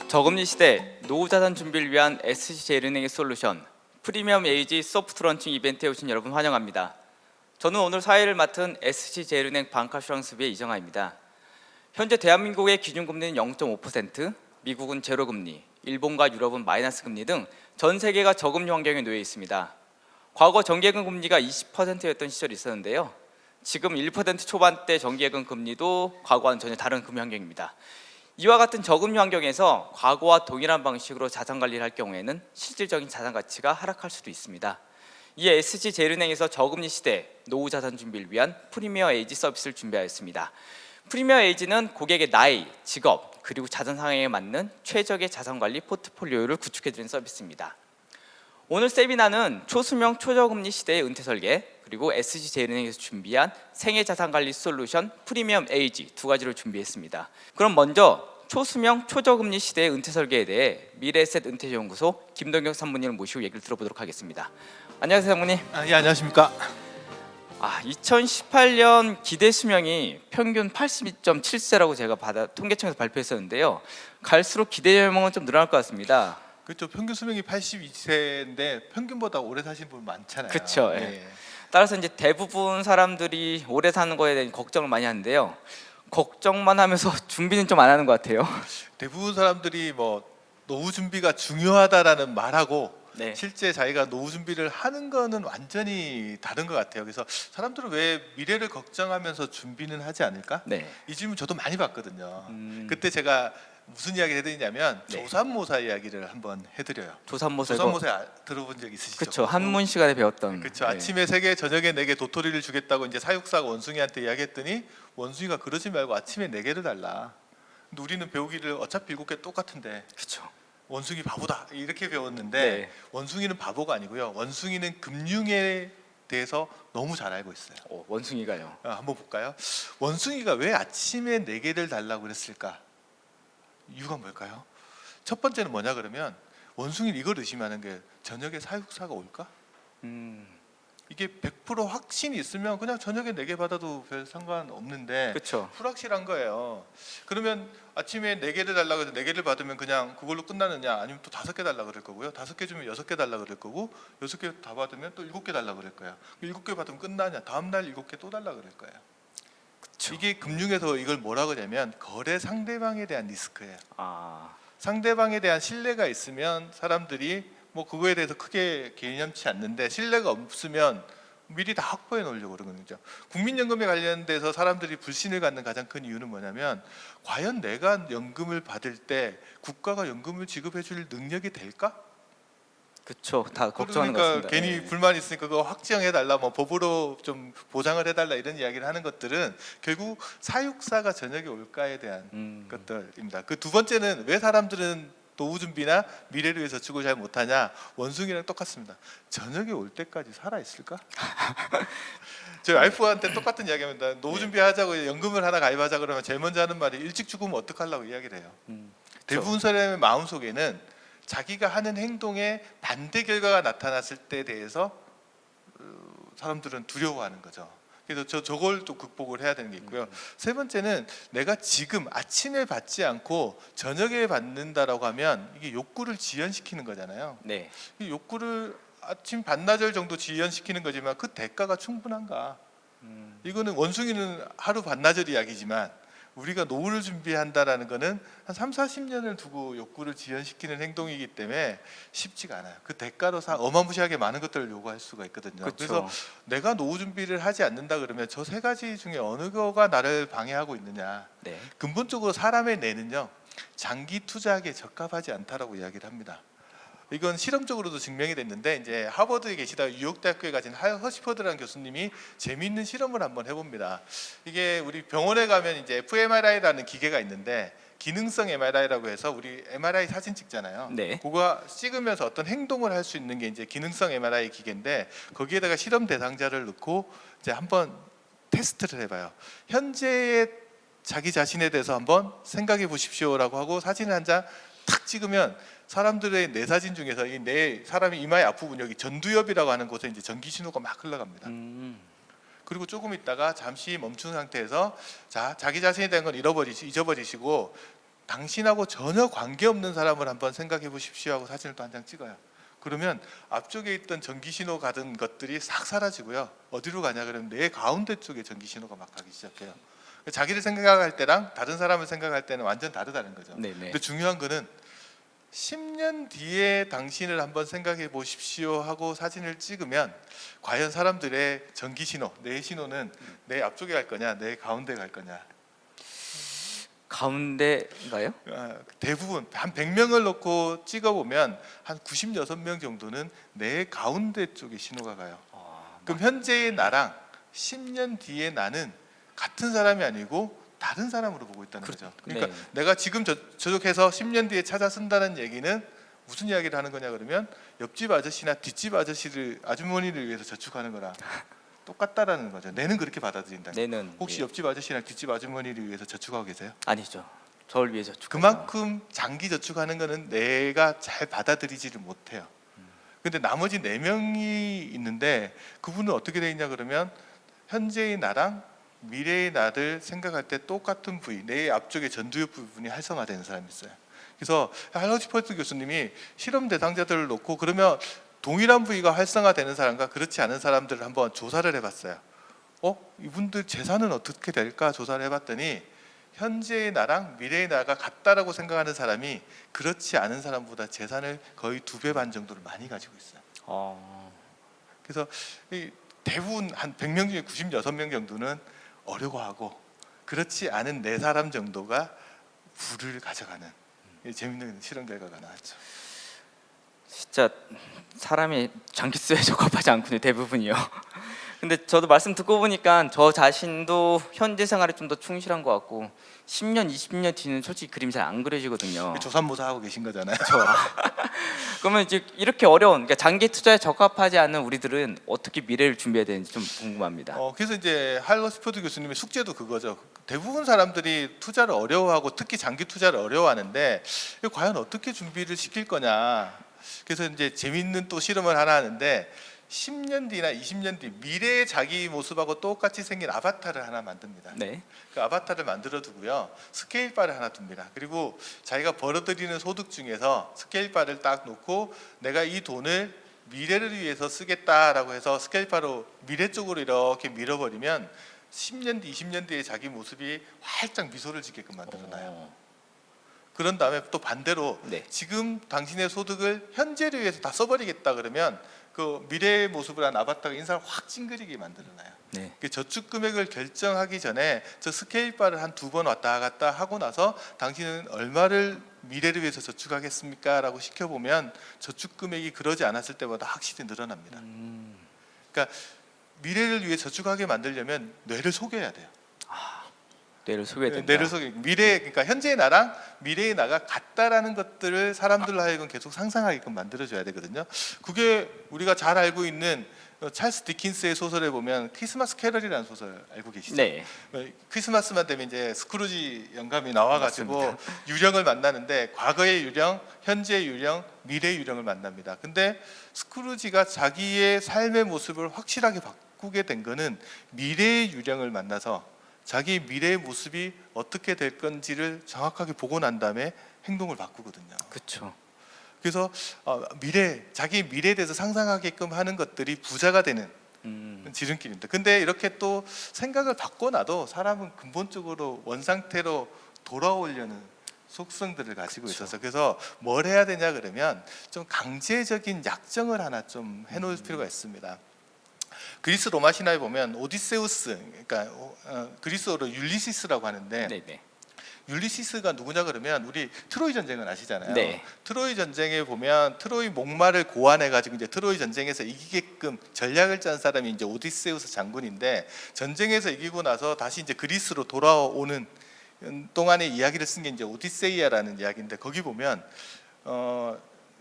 저금리 시대 노후 자산 준비를 위한 SC제일은행의 솔루션 프리미엄 에이지 소프트 런칭 이벤트에 오신 여러분 환영합니다. 저는 오늘 사회를 맡은 SC제일은행 방카슈랑스부의 이정아입니다. 현재 대한민국의 기준금리는 0.5%, 미국은 제로금리, 일본과 유럽은 마이너스 금리 등 전 세계가 저금리 환경에 놓여 있습니다. 과거 정기예금 금리가 20%였던 시절이 있었는데요. 지금 1% 초반대 정기예금 금리도 과거와는 전혀 다른 금리 환경입니다. 이와 같은 저금리 환경에서 과거와 동일한 방식으로 자산 관리를 할 경우에는 실질적인 자산 가치가 하락할 수도 있습니다. 이에 SC제일은행에서 저금리 시대 노후 자산 준비를 위한 프리미어 에이지 서비스를 준비하였습니다. 프리미어 에이지는 고객의 나이, 직업, 그리고 자산 상황에 맞는 최적의 자산 관리 포트폴리오를 구축해드리는 서비스입니다. 오늘 세미나는 초수명 초저금리 시대의 은퇴 설계, 그리고 SC제일은행에서 준비한 생애 자산 관리 솔루션 프리미엄 에이지 두 가지를 준비했습니다. 그럼 먼저 초수명 초저금리 시대의 은퇴 설계에 대해 미래에셋 은퇴연구소 김동경 산부님을 모시고 얘기를 들어보도록 하겠습니다. 안녕하세요, 산부님. 예, 안녕하십니까. 2018년 기대 수명이 평균 82.7세라고 제가 통계청에서 발표했었는데요. 갈수록 기대 연령은 좀 늘어날 것 같습니다. 그렇죠. 평균 수명이 82세인데 평균보다 오래 사신 분 많잖아요. 그렇죠. 예. 따라서 이제 대부분 사람들이 오래 사는 거에 대한 걱정을 많이 하는데요. 걱정만 하면서 준비는 좀 안 하는 것 같아요. 대부분 사람들이 뭐 노후 준비가 중요하다라는 말하고 네. 실제 자기가 노후 준비를 하는 거는 완전히 다른 것 같아요. 그래서 사람들은 왜 미래를 걱정하면서 준비는 하지 않을까? 네. 이 질문 저도 많이 받거든요. 그때 제가 무슨 이야기를 해드리냐면 네. 조삼모사 이야기를 한번 해드려요. 조삼모사 조삼모사 들어본 적 있으시죠? 그렇죠. 한문 시간에 배웠던. 그렇죠. 네. 아침에 3개, 저녁에 4개 도토리를 주겠다고 이제 사육사가 원숭이한테 이야기했더니 원숭이가 그러지 말고 아침에 4개를 달라. 근데 우리는 배우기를 어차피 7개 똑같은데 그렇죠. 원숭이 바보다 이렇게 배웠는데 네. 원숭이는 바보가 아니고요. 원숭이는 금융에 대해서 너무 잘 알고 있어요. 원숭이가요. 한번 볼까요? 원숭이가 왜 아침에 4개를 달라고 그랬을까? 이유가 뭘까요? 첫 번째는 뭐냐 그러면 원숭이는 이걸 의심하는 게 저녁에 사육사가 올까? 이게 100% 확신이 있으면 그냥 저녁에 4개 받아도 별 상관없는데 그렇죠. 불확실한 거예요. 그러면 아침에 4개를 달라고 해서 4개를 받으면 그냥 그걸로 끝나느냐, 아니면 또 5개 달라고 그럴 거고요. 5개 주면 6개 달라고 그럴 거고, 6개 다 받으면 또 7개 달라고 그럴 거예요. 7개 받으면 끝나냐, 다음 날 7개 또 달라고 그럴 거예요. 그렇죠. 이게 금융에서 이걸 뭐라고 하냐면 거래 상대방에 대한 리스크예요. 아, 상대방에 대한 신뢰가 있으면 사람들이 뭐 그거에 대해서 크게 개념치 않는데, 신뢰가 없으면 미리 다 확보해 놓으려고 그러거든요. 국민연금에 관련돼서 사람들이 불신을 갖는 가장 큰 이유는 뭐냐면, 과연 내가 연금을 받을 때 국가가 연금을 지급해 줄 능력이 될까? 그렇죠. 다 걱정하는 것 그러니까 같습니다. 괜히 네. 불만 있으니까 그거 확정해 달라, 뭐 법으로 좀 보장을 해달라 이런 이야기를 하는 것들은 결국 사육사가 저녁에 올까에 대한 것들입니다. 그 두 번째는 왜 사람들은 노후 준비나 미래를 위해 저축을 잘 못하냐? 원숭이랑 똑같습니다. 저녁에 올 때까지 살아 있을까? 저희 와이프한테 똑같은 이야기합니다. 노후 준비하자고 연금을 하나 가입하자 그러면 제일 먼저 하는 말이 일찍 죽으면 어떡하려고 이야기를 해요. 대부분 사람의 마음 속에는 자기가 하는 행동에 반대 결과가 나타났을 때에 대해서 사람들은 두려워하는 거죠. 그래서 저걸 또 극복을 해야 되는 게 있고요. 세 번째는 내가 지금 아침에 받지 않고 저녁에 받는다라고 하면 이게 욕구를 지연시키는 거잖아요. 네. 이 욕구를 아침 반나절 정도 지연시키는 거지만 그 대가가 충분한가? 이거는 원숭이는 하루 반나절 이야기지만 우리가 노후를 준비한다라는 거는 한 3, 40년을 두고 욕구를 지연시키는 행동이기 때문에 쉽지가 않아요. 그 대가로 어마무시하게 많은 것들을 요구할 수가 있거든요. 그렇죠. 그래서 내가 노후 준비를 하지 않는다 그러면 저 세 가지 중에 어느 거가 나를 방해하고 있느냐. 네. 근본적으로 사람의 뇌는요, 장기 투자하기에 적합하지 않다라고 이야기를 합니다. 이건 실험적으로도 증명이 됐는데, 이제 하버드에 계시다 뉴욕대학교에 가신 허시퍼드라는 교수님이 재미있는 실험을 한번 해봅니다. 이게 우리 병원에 가면 이제 fMRI라는 기계가 있는데, 기능성 MRI라고 해서 우리 MRI 사진 찍잖아요. 네. 그거 찍으면서 어떤 행동을 할 수 있는 게 이제 기능성 MRI 기계인데, 거기에다가 실험 대상자를 넣고 이제 한번 테스트를 해봐요. 현재의 자기 자신에 대해서 한번 생각해 보십시오라고 하고 사진을 한 장 탁 찍으면 사람들의 뇌 사진 중에서 이 뇌 사람이 이마의 앞부분, 여기 전두엽이라고 하는 곳에 이제 전기 신호가 막 흘러갑니다. 그리고 조금 있다가 잠시 멈춘 상태에서 자기 자신에 대한 건 잊어버리시고 당신하고 전혀 관계없는 사람을 한번 생각해 보십시오 하고 사진을 또 한 장 찍어요. 그러면 앞쪽에 있던 전기 신호 가던 것들이 싹 사라지고요. 어디로 가냐 그러면 내 가운데 쪽에 전기 신호가 막 가기 시작해요. 자기를 생각할 때랑 다른 사람을 생각할 때는 완전 다르다는 거죠. 네네. 근데 중요한 거는 10년 뒤에 당신을 한번 생각해 보십시오 하고 사진을 찍으면 과연 사람들의 전기 신호, 내 신호는 내 앞쪽에 갈 거냐, 내 가운데 갈 거냐. 가운데인가요? 대부분 한 100명을 놓고 찍어보면 한 96명 정도는 내 가운데 쪽에 신호가 가요. 그럼 현재의 나랑 10년 뒤에 나는 같은 사람이 아니고 다른 사람으로 보고 있다는 거죠. 그러니까 네. 내가 지금 저쪽에서 10년 뒤에 찾아 쓴다는 얘기는 무슨 이야기를 하는 거냐 그러면 옆집 아저씨나 뒷집 아주머니를 위해서 저축하는 거랑 똑같다라는 거죠. 내는 그렇게 받아들인다. 내는 혹시 예. 옆집 아저씨나 뒷집 아주머니를 위해서 저축하고 계세요? 아니죠. 저를 위해서 그만큼 장기 저축하는 거는 내가 잘 받아들이지를 못해요. 근데 나머지 4명이 있는데 그분은 어떻게 돼 있냐 그러면 현재의 나랑 미래의 나를 생각할 때 똑같은 부위, 내 앞쪽에 전두엽 부분이 활성화되는 사람이 있어요. 그래서 할러지 펄트 교수님이 실험 대상자들을 놓고 그러면 동일한 부위가 활성화되는 사람과 그렇지 않은 사람들을 한번 조사를 해봤어요. 이분들 재산은 어떻게 될까 조사를 해봤더니 현재의 나랑 미래의 나가 같다라고 생각하는 사람이 그렇지 않은 사람보다 재산을 거의 2배 반 정도를 많이 가지고 있어요. 그래서 대부분 한 100명 중에 96명 정도는 어려워하고 그렇지 않은 4사람 정도가 부를 가져가는 재밌는 실험 결과가 나왔죠. 진짜 사람이 장기수에 적합하지 않군요. 대부분이요. 근데 저도 말씀 듣고 보니까 저 자신도 현재 생활에 좀 더 충실한 것 같고 10년, 20년 뒤는 솔직히 그림이 잘 안 그려지거든요. 조삼모사 하고 계신 거잖아요. 그러면 이제 이렇게 어려운 그러니까 장기 투자에 적합하지 않은 우리들은 어떻게 미래를 준비해야 되는지 좀 궁금합니다. 그래서 이제 할러스포드 교수님의 숙제도 그거죠. 대부분 사람들이 투자를 어려워하고 특히 장기 투자를 어려워하는데 이거 과연 어떻게 준비를 시킬 거냐. 그래서 이제 재밌는 또 실험을 하나 하는데 10년 뒤나 20년 뒤 미래의 자기 모습하고 똑같이 생긴 아바타를 하나 만듭니다. 네. 그 아바타를 만들어 두고요. 스케일바를 하나 둡니다. 그리고 자기가 벌어들이는 소득 중에서 스케일바를 딱 놓고 내가 이 돈을 미래를 위해서 쓰겠다라고 해서 스케일바로 미래 쪽으로 이렇게 밀어버리면 10년 뒤, 20년 뒤에 자기 모습이 활짝 미소를 짓게끔 만들어놔요. 그런 다음에 또 반대로 네. 지금 당신의 소득을 현재를 위해서 다 써버리겠다 그러면 그 미래의 모습을 한 아바타가 인상을 확 찡그리게 만들어놔요. 네. 그 저축 금액을 결정하기 전에 저 스케일바를 한 2번 왔다 갔다 하고 나서 당신은 얼마를 미래를 위해서 저축하겠습니까? 라고 시켜보면 저축 금액이 그러지 않았을 때보다 확실히 늘어납니다. 그러니까 미래를 위해 저축하게 만들려면 뇌를 속여야 돼요. 뇌를 속여야 된다. 뇌를 속여. 그러니까 현재의 나랑 미래의 나가 같다라는 것들을 사람들로 하여금 계속 상상하게끔 만들어줘야 되거든요. 그게 우리가 잘 알고 있는 찰스 디킨스의 소설에 보면 크리스마스 캐럴이라는 소설 알고 계시죠? 네. 크리스마스만 되면 이제 스크루지 영감이 나와가지고 맞습니다. 유령을 만나는데 과거의 유령, 현재의 유령, 미래의 유령을 만납니다. 근데 스크루지가 자기의 삶의 모습을 확실하게 바꾸게 된 거는 미래의 유령을 만나서 자기 미래의 모습이 어떻게 될 건지를 정확하게 보고 난 다음에 행동을 바꾸거든요. 그렇죠. 그래서 자기 미래에 대해서 상상하게끔 하는 것들이 부자가 되는 지름길입니다. 근데 이렇게 또 생각을 바꿔놔도 사람은 근본적으로 원상태로 돌아오려는 속성들을 가지고 있어서 그래서 뭘 해야 되냐 그러면 좀 강제적인 약정을 하나 좀 해놓을 필요가 있습니다. 그리스 로마 신화에 보면 오디세우스, 그러니까 그리스어로 율리시스라고 하는데 네네. 율리시스가 누구냐 그러면 우리 트로이 전쟁을 아시잖아요. 네. 트로이 전쟁에 보면 트로이 목마를 고안해 가지고 이제 트로이 전쟁에서 이기게끔 전략을 짠 사람이 이제 오디세우스 장군인데 전쟁에서 이기고 나서 다시 이제 그리스로 돌아오는 동안의 이야기를 쓴 게 이제 오디세이아라는 이야기인데 거기 보면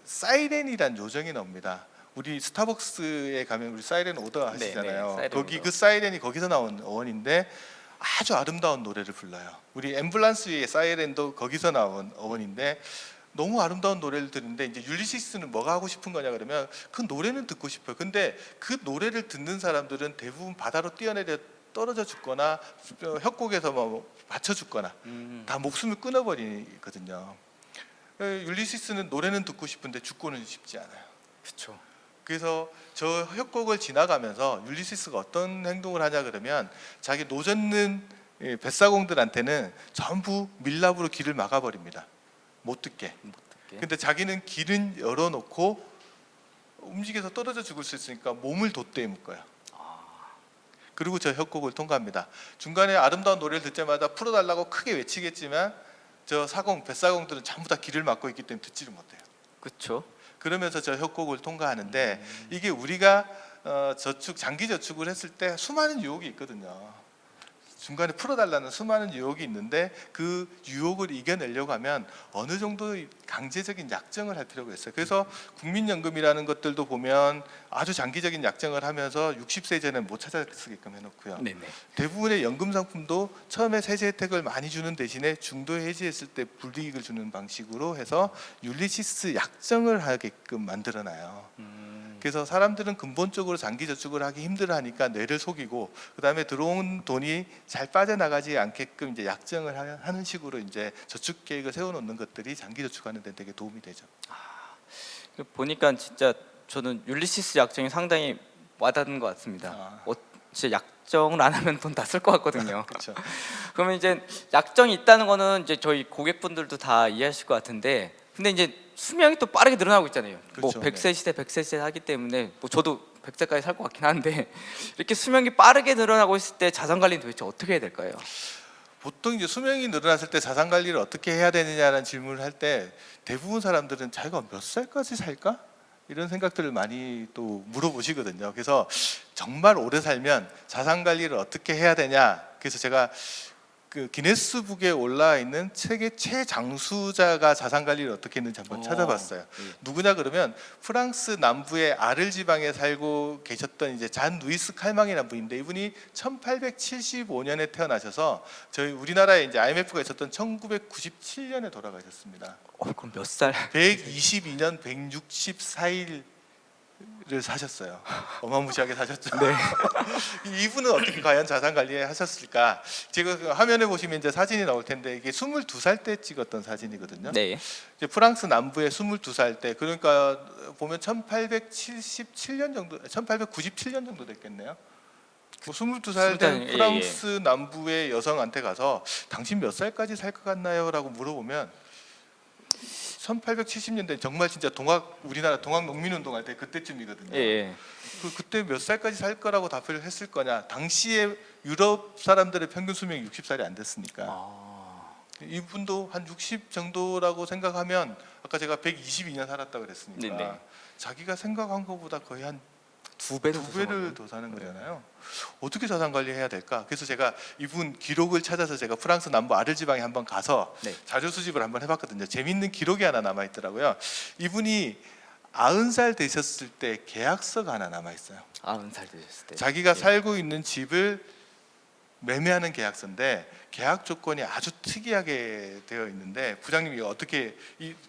사이렌이란 요정이 나옵니다. 우리 스타벅스에 가면 우리 사이렌 오더 하시잖아요. 네, 사이렌 거기 오더. 그 사이렌이 거기서 나온 어원인데 아주 아름다운 노래를 불러요. 우리 앰뷸런스 위의 사이렌도 거기서 나온 어원인데 너무 아름다운 노래를 듣는데 이제 율리시스는 뭐가 하고 싶은 거냐 그러면 그 노래는 듣고 싶어요. 근데 그 노래를 듣는 사람들은 대부분 바다로 뛰어내려 떨어져 죽거나 협곡에서 뭐 맞춰 죽거나 다 목숨을 끊어버리거든요. 율리시스는 노래는 듣고 싶은데 죽고는 싶지 않아요. 그렇죠. 그래서 저 협곡을 지나가면서 율리시스가 어떤 행동을 하냐 그러면 자기 노젓는 뱃사공들한테는 전부 밀랍으로 길을 막아버립니다. 못 듣게. 근데 자기는 길은 열어놓고 움직여서 떨어져 죽을 수 있으니까 몸을 돛대에 묶어요. 그리고 저 협곡을 통과합니다. 중간에 아름다운 노래를 듣자마자 풀어달라고 크게 외치겠지만 저 뱃사공들은 전부 다 길을 막고 있기 때문에 듣지를 못해요. 그렇죠. 그러면서 저 협곡을 통과하는데 이게 우리가 장기 저축을 했을 때 수많은 유혹이 있거든요. 중간에 풀어달라는 수많은 유혹이 있는데 그 유혹을 이겨내려고 하면 어느 정도 강제적인 약정을 할 필요가 있어요. 그래서 국민연금이라는 것들도 보면 아주 장기적인 약정을 하면서 60세 이전에 못 찾아쓰게끔 해놓고요. 네네. 대부분의 연금 상품도 처음에 세제 혜택을 많이 주는 대신에 중도 해지했을 때 불이익을 주는 방식으로 해서 율리시스 약정을 하게끔 만들어놔요. 그래서 사람들은 근본적으로 장기 저축을 하기 힘들어하니까 뇌를 속이고 그다음에 들어온 돈이 잘 빠져나가지 않게끔 이제 약정을 하는 식으로 이제 저축 계획을 세워놓는 것들이 장기 저축하는 데 되게 도움이 되죠. 보니까 진짜 저는 율리시스 약정이 상당히 와닿는 것 같습니다. 진짜 약정을 안 하면 돈 다 쓸 것 같거든요. 그렇죠. 그러면 이제 약정이 있다는 거는 이제 저희 고객분들도 다 이해하실 것 같은데, 근데 이제 수명이 또 빠르게 늘어나고 있잖아요. 그렇죠. 뭐 100세 시대 100세 시대 하기 때문에 뭐 저도 100세까지 살 것 같긴 한데 이렇게 수명이 빠르게 늘어나고 있을 때 자산 관리는 도대체 어떻게 해야 될까요? 보통 이제 수명이 늘어났을 때 자산 관리를 어떻게 해야 되느냐라는 질문을 할 때 대부분 사람들은 자기가 몇 살까지 살까? 이런 생각들을 많이 또 물어보시거든요. 그래서 정말 오래 살면 자산 관리를 어떻게 해야 되냐? 그래서 제가 그 기네스북에 올라 있는 세계 최장수자가 자산 관리를 어떻게 했는지 한번 찾아봤어요. 누구냐 그러면 프랑스 남부의 아를 지방에 살고 계셨던 이제 잔 루이스 칼망이라는 분인데 이분이 1875년에 태어나셔서 저희 우리나라에 이제 IMF가 있었던 1997년에 돌아가셨습니다. 그럼 몇 살? 122년 164일 를 사셨어요. 어마무시하게 사셨죠. 네. 이분은 어떻게 과연 자산 관리하셨을까? 제가 그 화면에 보시면 이제 사진이 나올 텐데 이게 22살 때 찍었던 사진이거든요. 네. 이제 프랑스 남부에 22살 때 그러니까 보면 1877년 정도, 1897년 정도 됐겠네요. 뭐 22살 된 프랑스 남부의 여성한테 가서 당신 몇 살까지 살 것 같나요?라고 물어보면 1870년대 정말 진짜 우리나라 동학 농민운동 할 때 그때쯤이거든요. 그때 몇 살까지 살 거라고 답을 했을 거냐? 당시에 유럽 사람들의 평균 수명이 60살이 안 됐으니까. 이분도 한 60 정도라고 생각하면 아까 제가 122년 살았다 그랬으니까 네네. 자기가 생각한 것보다 거의 한 두 배를 더 사는 거잖아요. 어떻게 자산 관리해야 될까? 그래서 제가 이분 기록을 찾아서 제가 프랑스 남부 아를 지방에 한번 가서 자료 수집을 한번 해봤거든요. 재밌는 기록이 하나 남아 있더라고요. 이분이 90살 되셨을 때 계약서가 하나 남아 있어요. 90살 되셨을 때 자기가 살고 있는 집을 매매하는 계약서인데 계약 조건이 아주 특이하게 되어 있는데 부장님이 어떻게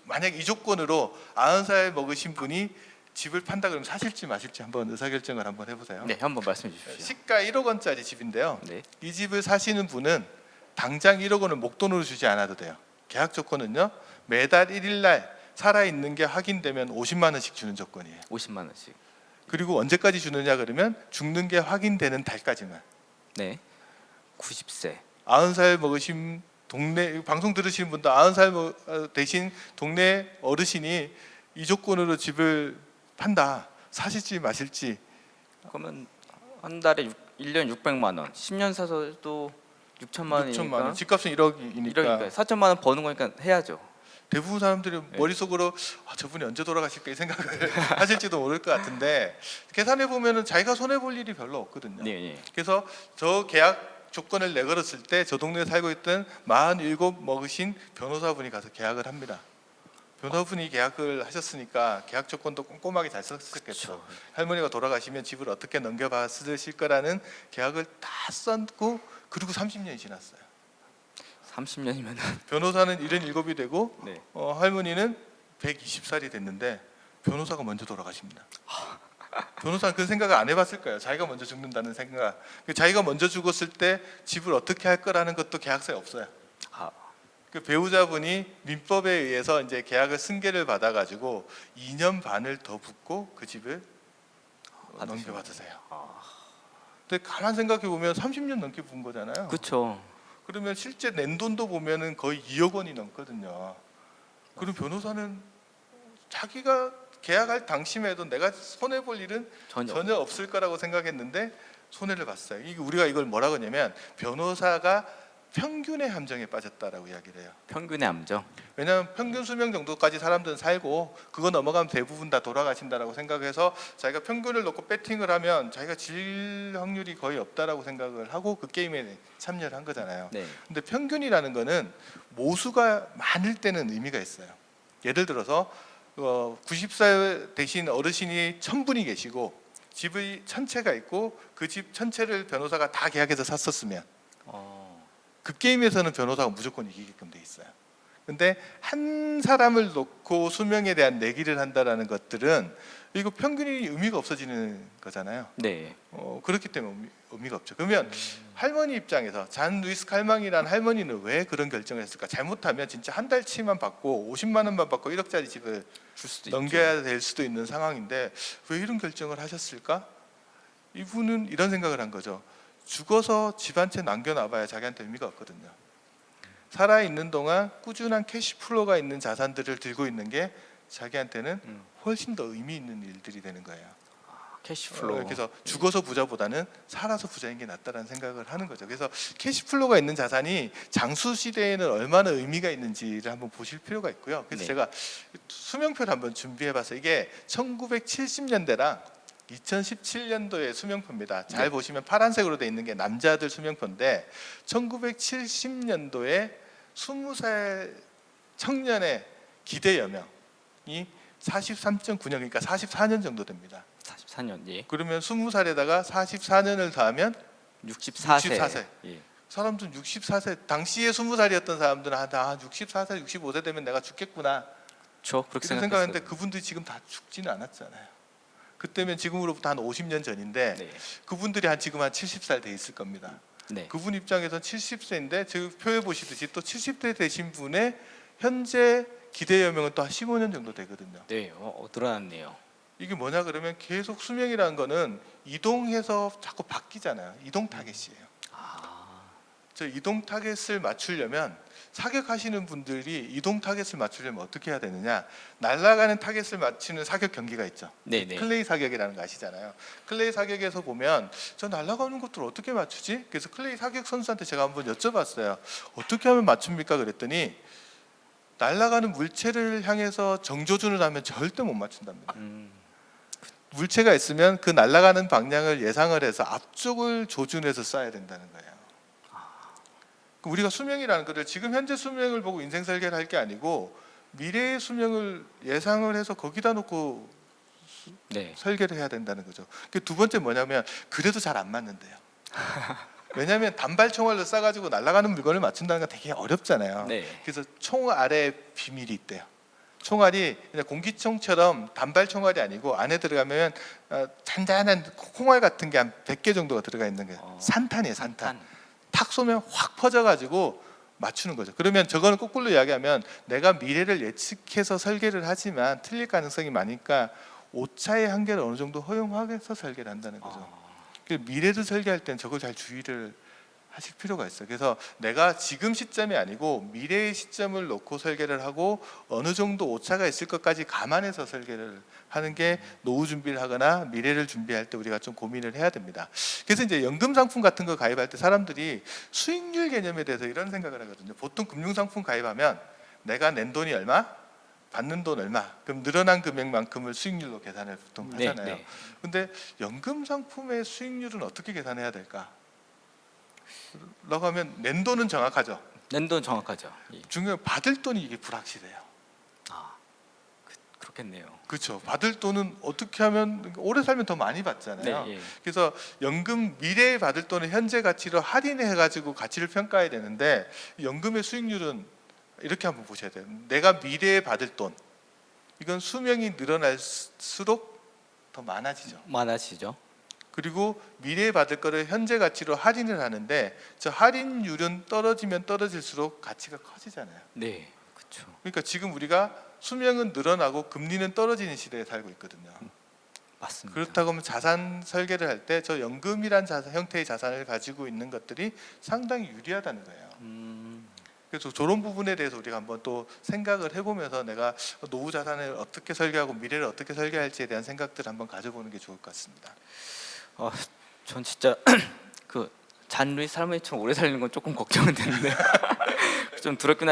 만약 이 조건으로 90살 먹으신 분이 집을 판다 그러면 사실지 마실지 한번 의사결정을 한번 해보세요. 네, 한번 말씀해 주십시오. 시가 1억 원짜리 집인데요. 네. 이 집을 사시는 분은 당장 1억 원을 목돈으로 주지 않아도 돼요. 계약 조건은요. 매달 1일 날 살아 있는 게 확인되면 50만 원씩 주는 조건이에요. 50만 원씩. 그리고 언제까지 주느냐 그러면 죽는 게 확인되는 달까지만. 네. 90세. 90살 먹으신 동네 방송 들으시는 분도 90살 되신 동네 어르신이 이 조건으로 집을 판다. 사실지 마실지. 그러면 한 달에 1년 600만 원. 10년 사서도 6천만 원이니까. 6천만 원. 집값은 1억이니까. 1억이니까 4천만 원 버는 거니까 해야죠. 대부분 사람들이 머릿속으로 저분이 언제 돌아가실까 이 생각을 하실지도 모를 것 같은데 계산해 보면은 자기가 손해 볼 일이 별로 없거든요. 네. 그래서 저 계약 조건을 내걸었을 때 저 동네에 살고 있던 47 먹으신 변호사분이 가서 계약을 합니다. 변호사분이 계약을 하셨으니까 계약 조건도 꼼꼼하게 잘 썼겠죠. 할머니가 돌아가시면 집을 어떻게 넘겨받으실 거라는 계약을 다 썼고 그리고 30년이 지났어요. 30년이면 변호사는 77이 되고 네. 할머니는 120살이 됐는데 변호사가 먼저 돌아가십니다. 변호사는 그 생각을 안 해봤을 거예요. 자기가 먼저 죽는다는 생각. 자기가 먼저 죽었을 때 집을 어떻게 할 거라는 것도 계약서에 없어요. 아, 그 배우자분이 민법에 의해서 이제 계약을 승계를 받아가지고 2년 반을 더 붓고 그 집을 넘겨받으세요. 근데 가만 생각해 보면 30년 넘게 분 거잖아요. 그렇죠. 그러면 실제 낸 돈도 보면은 거의 2억 원이 넘거든요. 그럼 변호사는 자기가 계약할 당시에도 내가 손해 볼 일은 전혀 없을 거라고 생각했는데 손해를 봤어요. 이게 우리가 이걸 뭐라고 하냐면 변호사가 평균의 함정에 빠졌다라고 이야기를 해요. 평균의 함정. 왜냐하면 평균 수명 정도까지 사람들은 살고 그거 넘어가면 대부분 다 돌아가신다라고 생각해서 자기가 평균을 놓고 배팅을 하면 자기가 질 확률이 거의 없다라고 생각을 하고 그 게임에 참여를 한 거잖아요. 네. 근데 평균이라는 거는 모수가 많을 때는 의미가 있어요. 예를 들어서 90살 되신 어르신이 1000분이 계시고 집의 천채가 있고 그 집 전체를 변호사가 다 계약해서 샀었으면 그 게임에서는 변호사가 무조건 이기게끔 돼 있어요. 근데 한 사람을 놓고 수명에 대한 내기를 한다라는 것들은 이거 평균이 의미가 없어지는 거잖아요. 네. 그렇기 때문에 의미가 없죠. 그러면 할머니 입장에서 잔 루이스 칼망이라는 할머니는 왜 그런 결정을 했을까? 잘못하면 진짜 한 달치만 받고 50만 원만 받고 1억짜리 집을 줄 수도 넘겨야 될 수도 있는 상황인데 왜 이런 결정을 하셨을까? 이분은 이런 생각을 한 거죠. 죽어서 집 한 채 남겨놔봐야 자기한테 의미가 없거든요. 살아있는 동안 꾸준한 캐시플로가 있는 자산들을 들고 있는 게 자기한테는 훨씬 더 의미 있는 일들이 되는 거예요. 캐시플로우. 그래서 죽어서 부자보다는 살아서 부자인 게 낫다라는 생각을 하는 거죠. 그래서 캐시플로가 있는 자산이 장수 시대에는 얼마나 의미가 있는지를 한번 보실 필요가 있고요. 그래서 네. 제가 수명표를 한번 준비해봤어요. 이게 1970년대랑 2017년도의 수명표입니다. 잘 네. 보시면 파란색으로 돼 있는 게 남자들 수명표인데 1970년도에 20살 청년의 기대 여명이 43.9년 그러니까 44년 정도 됩니다. 44년. 예. 그러면 20살에다가 44년을 더하면 64세. 64세. 예. 사람들은 64세 당시에 20살이었던 사람들은 64세, 65세 되면 내가 죽겠구나 저 그렇게 이런 생각했어요. 생각하는데 그분들이 지금 다 죽지는 않았잖아요. 그때면 지금으로부터 한 50년 전인데 네. 그분들이 지금 한 70살 돼 있을 겁니다. 네. 그분 입장에선 70세인데 지금 표에 보시듯이 또 70세 되신 분의 현재 기대 여명은 또 한 15년 정도 되거든요. 네. 늘어났네요. 이게 뭐냐 그러면 계속 수명이라는 거는 이동해서 자꾸 바뀌잖아요. 이동 타겟이에요. 저 이동 타겟을 맞추려면 사격하시는 분들이 이동 타겟을 맞추려면 어떻게 해야 되느냐? 날아가는 타겟을 맞추는 사격 경기가 있죠. 네네. 클레이 사격이라는 거 아시잖아요. 클레이 사격에서 보면 저 날아가는 것들을 어떻게 맞추지? 그래서 클레이 사격 선수한테 제가 한번 여쭤봤어요. 어떻게 하면 맞춥니까? 그랬더니 날아가는 물체를 향해서 정조준을 하면 절대 못 맞춘답니다. 물체가 있으면 그 날아가는 방향을 예상을 해서 앞쪽을 조준해서 쏴야 된다는 거예요. 우리가 수명이라는 것을 지금 현재 수명을 보고 인생 설계를 할 게 아니고 미래의 수명을 예상을 해서 거기다 놓고 네. 설계를 해야 된다는 거죠. 두 번째 뭐냐면 그래도 잘 안 맞는데요. 왜냐하면 단발 총알로 쏴가지고 날아가는 물건을 맞춘다는 건 되게 어렵잖아요. 네. 그래서 총 아래 비밀이 있대요. 총알이 그냥 공기총처럼 단발 총알이 아니고 안에 들어가면 잔잔한 콩알 같은 게 한 100개 정도가 들어가 있는 거예요. 산탄이에요, 산탄. 탁 쏘면 확 퍼져가지고 맞추는 거죠. 그러면 저거는 거꾸로 이야기하면 내가 미래를 예측해서 설계를 하지만 틀릴 가능성이 많으니까 오차의 한계를 어느 정도 허용하면서 설계를 한다는 거죠. 미래를 설계할 때는 저걸 잘 주의를 하실 필요가 있어요. 그래서 내가 지금 시점이 아니고 미래의 시점을 놓고 설계를 하고 어느 정도 오차가 있을 것까지 감안해서 설계를 하는 게 노후 준비를 하거나 미래를 준비할 때 우리가 좀 고민을 해야 됩니다. 그래서 이제 연금 상품 같은 거 가입할 때 사람들이 수익률 개념에 대해서 이런 생각을 하거든요. 보통 금융 상품 가입하면 내가 낸 돈이 얼마, 받는 돈 얼마, 그럼 늘어난 금액만큼을 수익률로 계산을 보통 하잖아요. 네. 근데 연금 상품의 수익률은 어떻게 계산해야 될까? 라고 하면 낸 돈은 정확하죠. 낸 돈 정확하죠. 예. 중요한 받을 돈이 이게 불확실해요. 그렇겠네요. 그렇죠. 받을 돈은 어떻게 하면 오래 살면 더 많이 받잖아요. 네, 예. 그래서 연금 미래에 받을 돈을 현재 가치로 할인해 가지고 가치를 평가해야 되는데 연금의 수익률은 이렇게 한번 보셔야 돼요. 내가 미래에 받을 돈 이건 수명이 늘어날수록 더 많아지죠. 많아지죠. 그리고 미래에 받을 거를 현재 가치로 할인을 하는데 저 할인율은 떨어지면 떨어질수록 가치가 커지잖아요. 네, 그렇죠. 그러니까 지금 우리가 수명은 늘어나고 금리는 떨어지는 시대에 살고 있거든요. 맞습니다. 그렇다고 하면 자산 설계를 할 때 저 연금이란 형태의 자산을 가지고 있는 것들이 상당히 유리하다는 거예요. 그래서 저런 부분에 대해서 우리가 한번 또 생각을 해보면서 내가 노후 자산을 어떻게 설계하고 미래를 어떻게 설계할지에 대한 생각들을 한번 가져보는 게 좋을 것 같습니다. 전 진짜 그 잔루이 살머니처럼 오래 살는 건 조금 걱정은 되는데 좀 두렵긴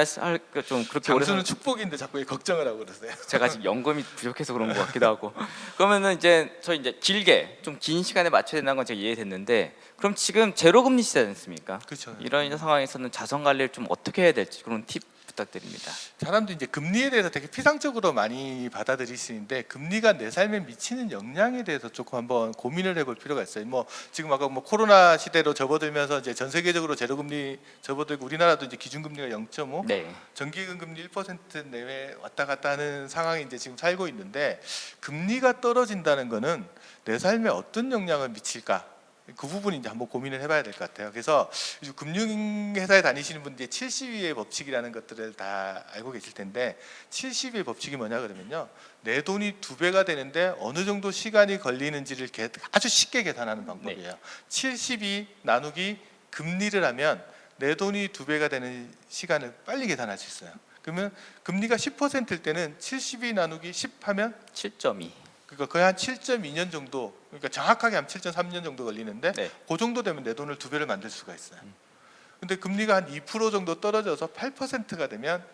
좀 그렇게 오래 장수는 축복인데 자꾸 왜 걱정을 하고 그러세요? 제가 지금 연금이 부족해서 그런 것 같기도 하고. 그러면은 이제 길게 좀 긴 시간에 맞춰야 된다는 건 제가 이해됐는데, 그럼 지금 제로 금리 시대지 않습니까? 그렇죠. 이런 상황에서는 자산 관리를 좀 어떻게 해야 될지 그런 팁 부탁드립니다. 사람들이 이제 금리에 대해서 되게 피상적으로 많이 받아들이시는데 금리가 내 삶에 미치는 영향에 대해서 조금 한번 고민을 해볼 필요가 있어요. 뭐 지금 아까 뭐 코로나 시대로 접어들면서 이제 전 세계적으로 제로 금리 접어들고 우리나라도 이제 기준금리가 0.5, 네. 정기금 금리 1% 내외 왔다 갔다 하는 상황이 이제 지금 살고 있는데 금리가 떨어진다는 거는 내 삶에 어떤 영향을 미칠까? 그 부분이 이제 한번 고민을 해봐야 될 것 같아요. 그래서 금융회사에 다니시는 분들이 70위의 법칙이라는 것들을 다 알고 계실 텐데 70위의 법칙이 뭐냐 그러면요, 내 돈이 2배가 되는데 어느 정도 시간이 걸리는지를 아주 쉽게 계산하는 방법이에요. 네. 70이 나누기 금리를 하면 내 돈이 2배가 되는 시간을 빨리 계산할 수 있어요. 그러면 금리가 10%일 때는 70이 나누기 10 하면 7.2. 그러니까 거의 한 7.2년 정도, 그러니까 정확하게 하면 7.3년 정도 걸리는데 네. 그 정도 되면 내 돈을 2배를 만들 수가 있어요. 근데 금리가 한 2% 정도 떨어져서 8%가 되면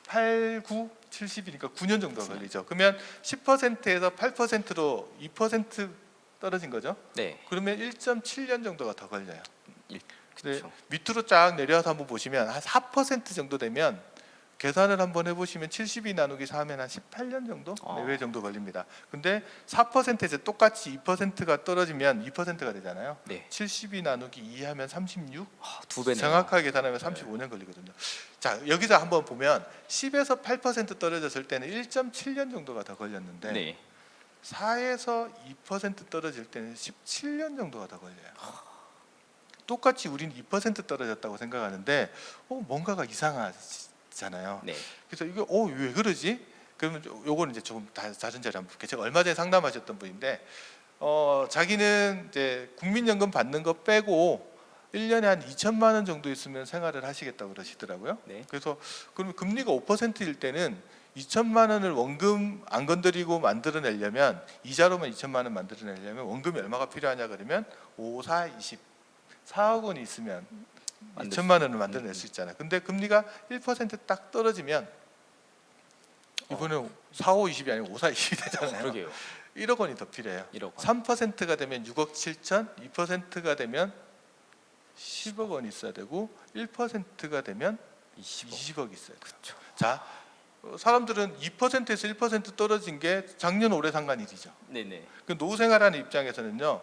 8, 9, 70이니까 9년 정도 걸리죠. 그러면 10%에서 8%로 2% 떨어진 거죠. 네. 그러면 1.7년 정도가 더 걸려요. 근데 그렇죠. 밑으로 쫙 내려와서 한번 보시면 한 4% 정도 되면 계산을 한번 해보시면 70이 나누기 4하면 한 18년 정도 내외 정도 걸립니다. 근데 4%에서 똑같이 2%가 떨어지면 2%가 되잖아요. 네. 70이 나누기 2하면 36. 2배네요. 정확하게 계산하면 35년 걸리거든요. 자, 여기서 한번 보면 10에서 8% 떨어졌을 때는 1.7년 정도가 더 걸렸는데 네. 4에서 2% 떨어질 때는 17년 정도가 더 걸려요. 똑같이 우린 2% 떨어졌다고 생각하는데 뭔가가 이상하잖아요. 네. 그래서 이게 왜 그러지? 그러면 요거는 이제 조금 다른 자리 한번 볼게요. 제가 얼마 전에 상담하셨던 분인데 자기는 이제 국민연금 받는 거 빼고 1년에 한 2천만 원 정도 있으면 생활을 하시겠다고 그러시더라고요. 네. 그래서 그러면 금리가 5%일 때는 2천만 원을 원금 안 건드리고 만들어내려면 이자로만 2천만 원 만들어내려면 원금이 얼마가 필요하냐 그러면 5, 4, 20 4억 원이 있으면 2천만 원을 만들어낼 수 있잖아요. 근데 금리가 1%딱 떨어지면 이번에 4, 5, 20이 아니고 5, 4, 20이 되잖아요. 그러게요. 1억 원이 더 필요해요. 1억 원. 3%가 되면 6억 7천, 2%가 되면 10억 원이 있어야 되고 1%가 되면 20억. 20억 있어야 돼요. 그렇죠. 자, 사람들은 2%에서 1% 떨어진 게 작년 올해 상관 일이죠. 네네. 그 노후 생활하는 입장에서는요,